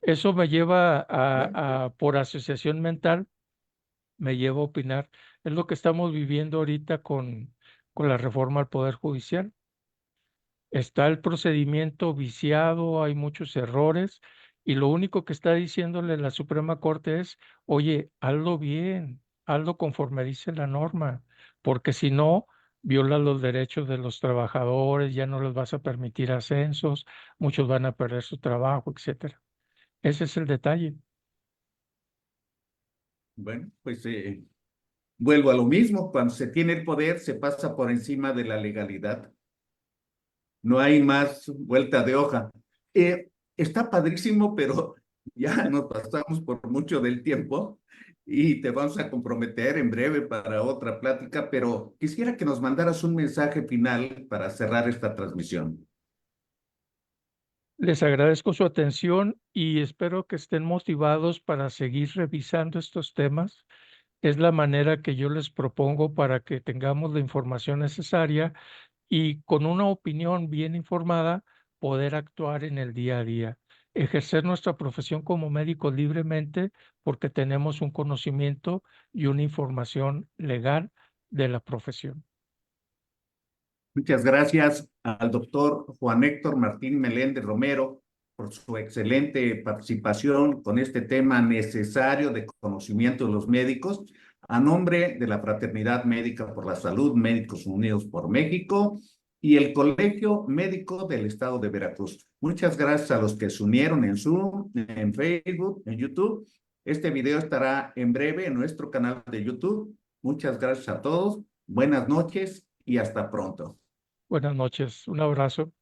Eso me lleva bueno, por asociación mental, me lleva a opinar. Es lo que estamos viviendo ahorita con la reforma al Poder Judicial. Está el procedimiento viciado, hay muchos errores y lo único que está diciéndole la Suprema Corte es, oye, hazlo bien, hazlo conforme dice la norma, porque si no, viola los derechos de los trabajadores, ya no les vas a permitir ascensos, muchos van a perder su trabajo, etcétera. Ese es el detalle. bueno, pues vuelvo a lo mismo, cuando se tiene el poder se pasa por encima de la legalidad. No hay más vuelta de hoja. Está padrísimo, pero ya nos pasamos por mucho del tiempo y te vamos a comprometer en breve para otra plática, pero quisiera que nos mandaras un mensaje final para cerrar esta transmisión. Les agradezco su atención y espero que estén motivados para seguir revisando estos temas. Es la manera que yo les propongo para que tengamos la información necesaria y con una opinión bien informada poder actuar en el día a día, ejercer nuestra profesión como médicos libremente porque tenemos un conocimiento y una información legal de la profesión. Muchas gracias al doctor Juan Héctor Martín Meléndez Romero por su excelente participación con este tema necesario de conocimiento de los médicos. A nombre de la Fraternidad Médica por la Salud, Médicos Unidos por México y el Colegio Médico del Estado de Veracruz. Muchas gracias a los que se unieron en Zoom, en Facebook, en YouTube. Este video estará en breve en nuestro canal de YouTube. Muchas gracias a todos. Buenas noches y hasta pronto. Buenas noches, un abrazo.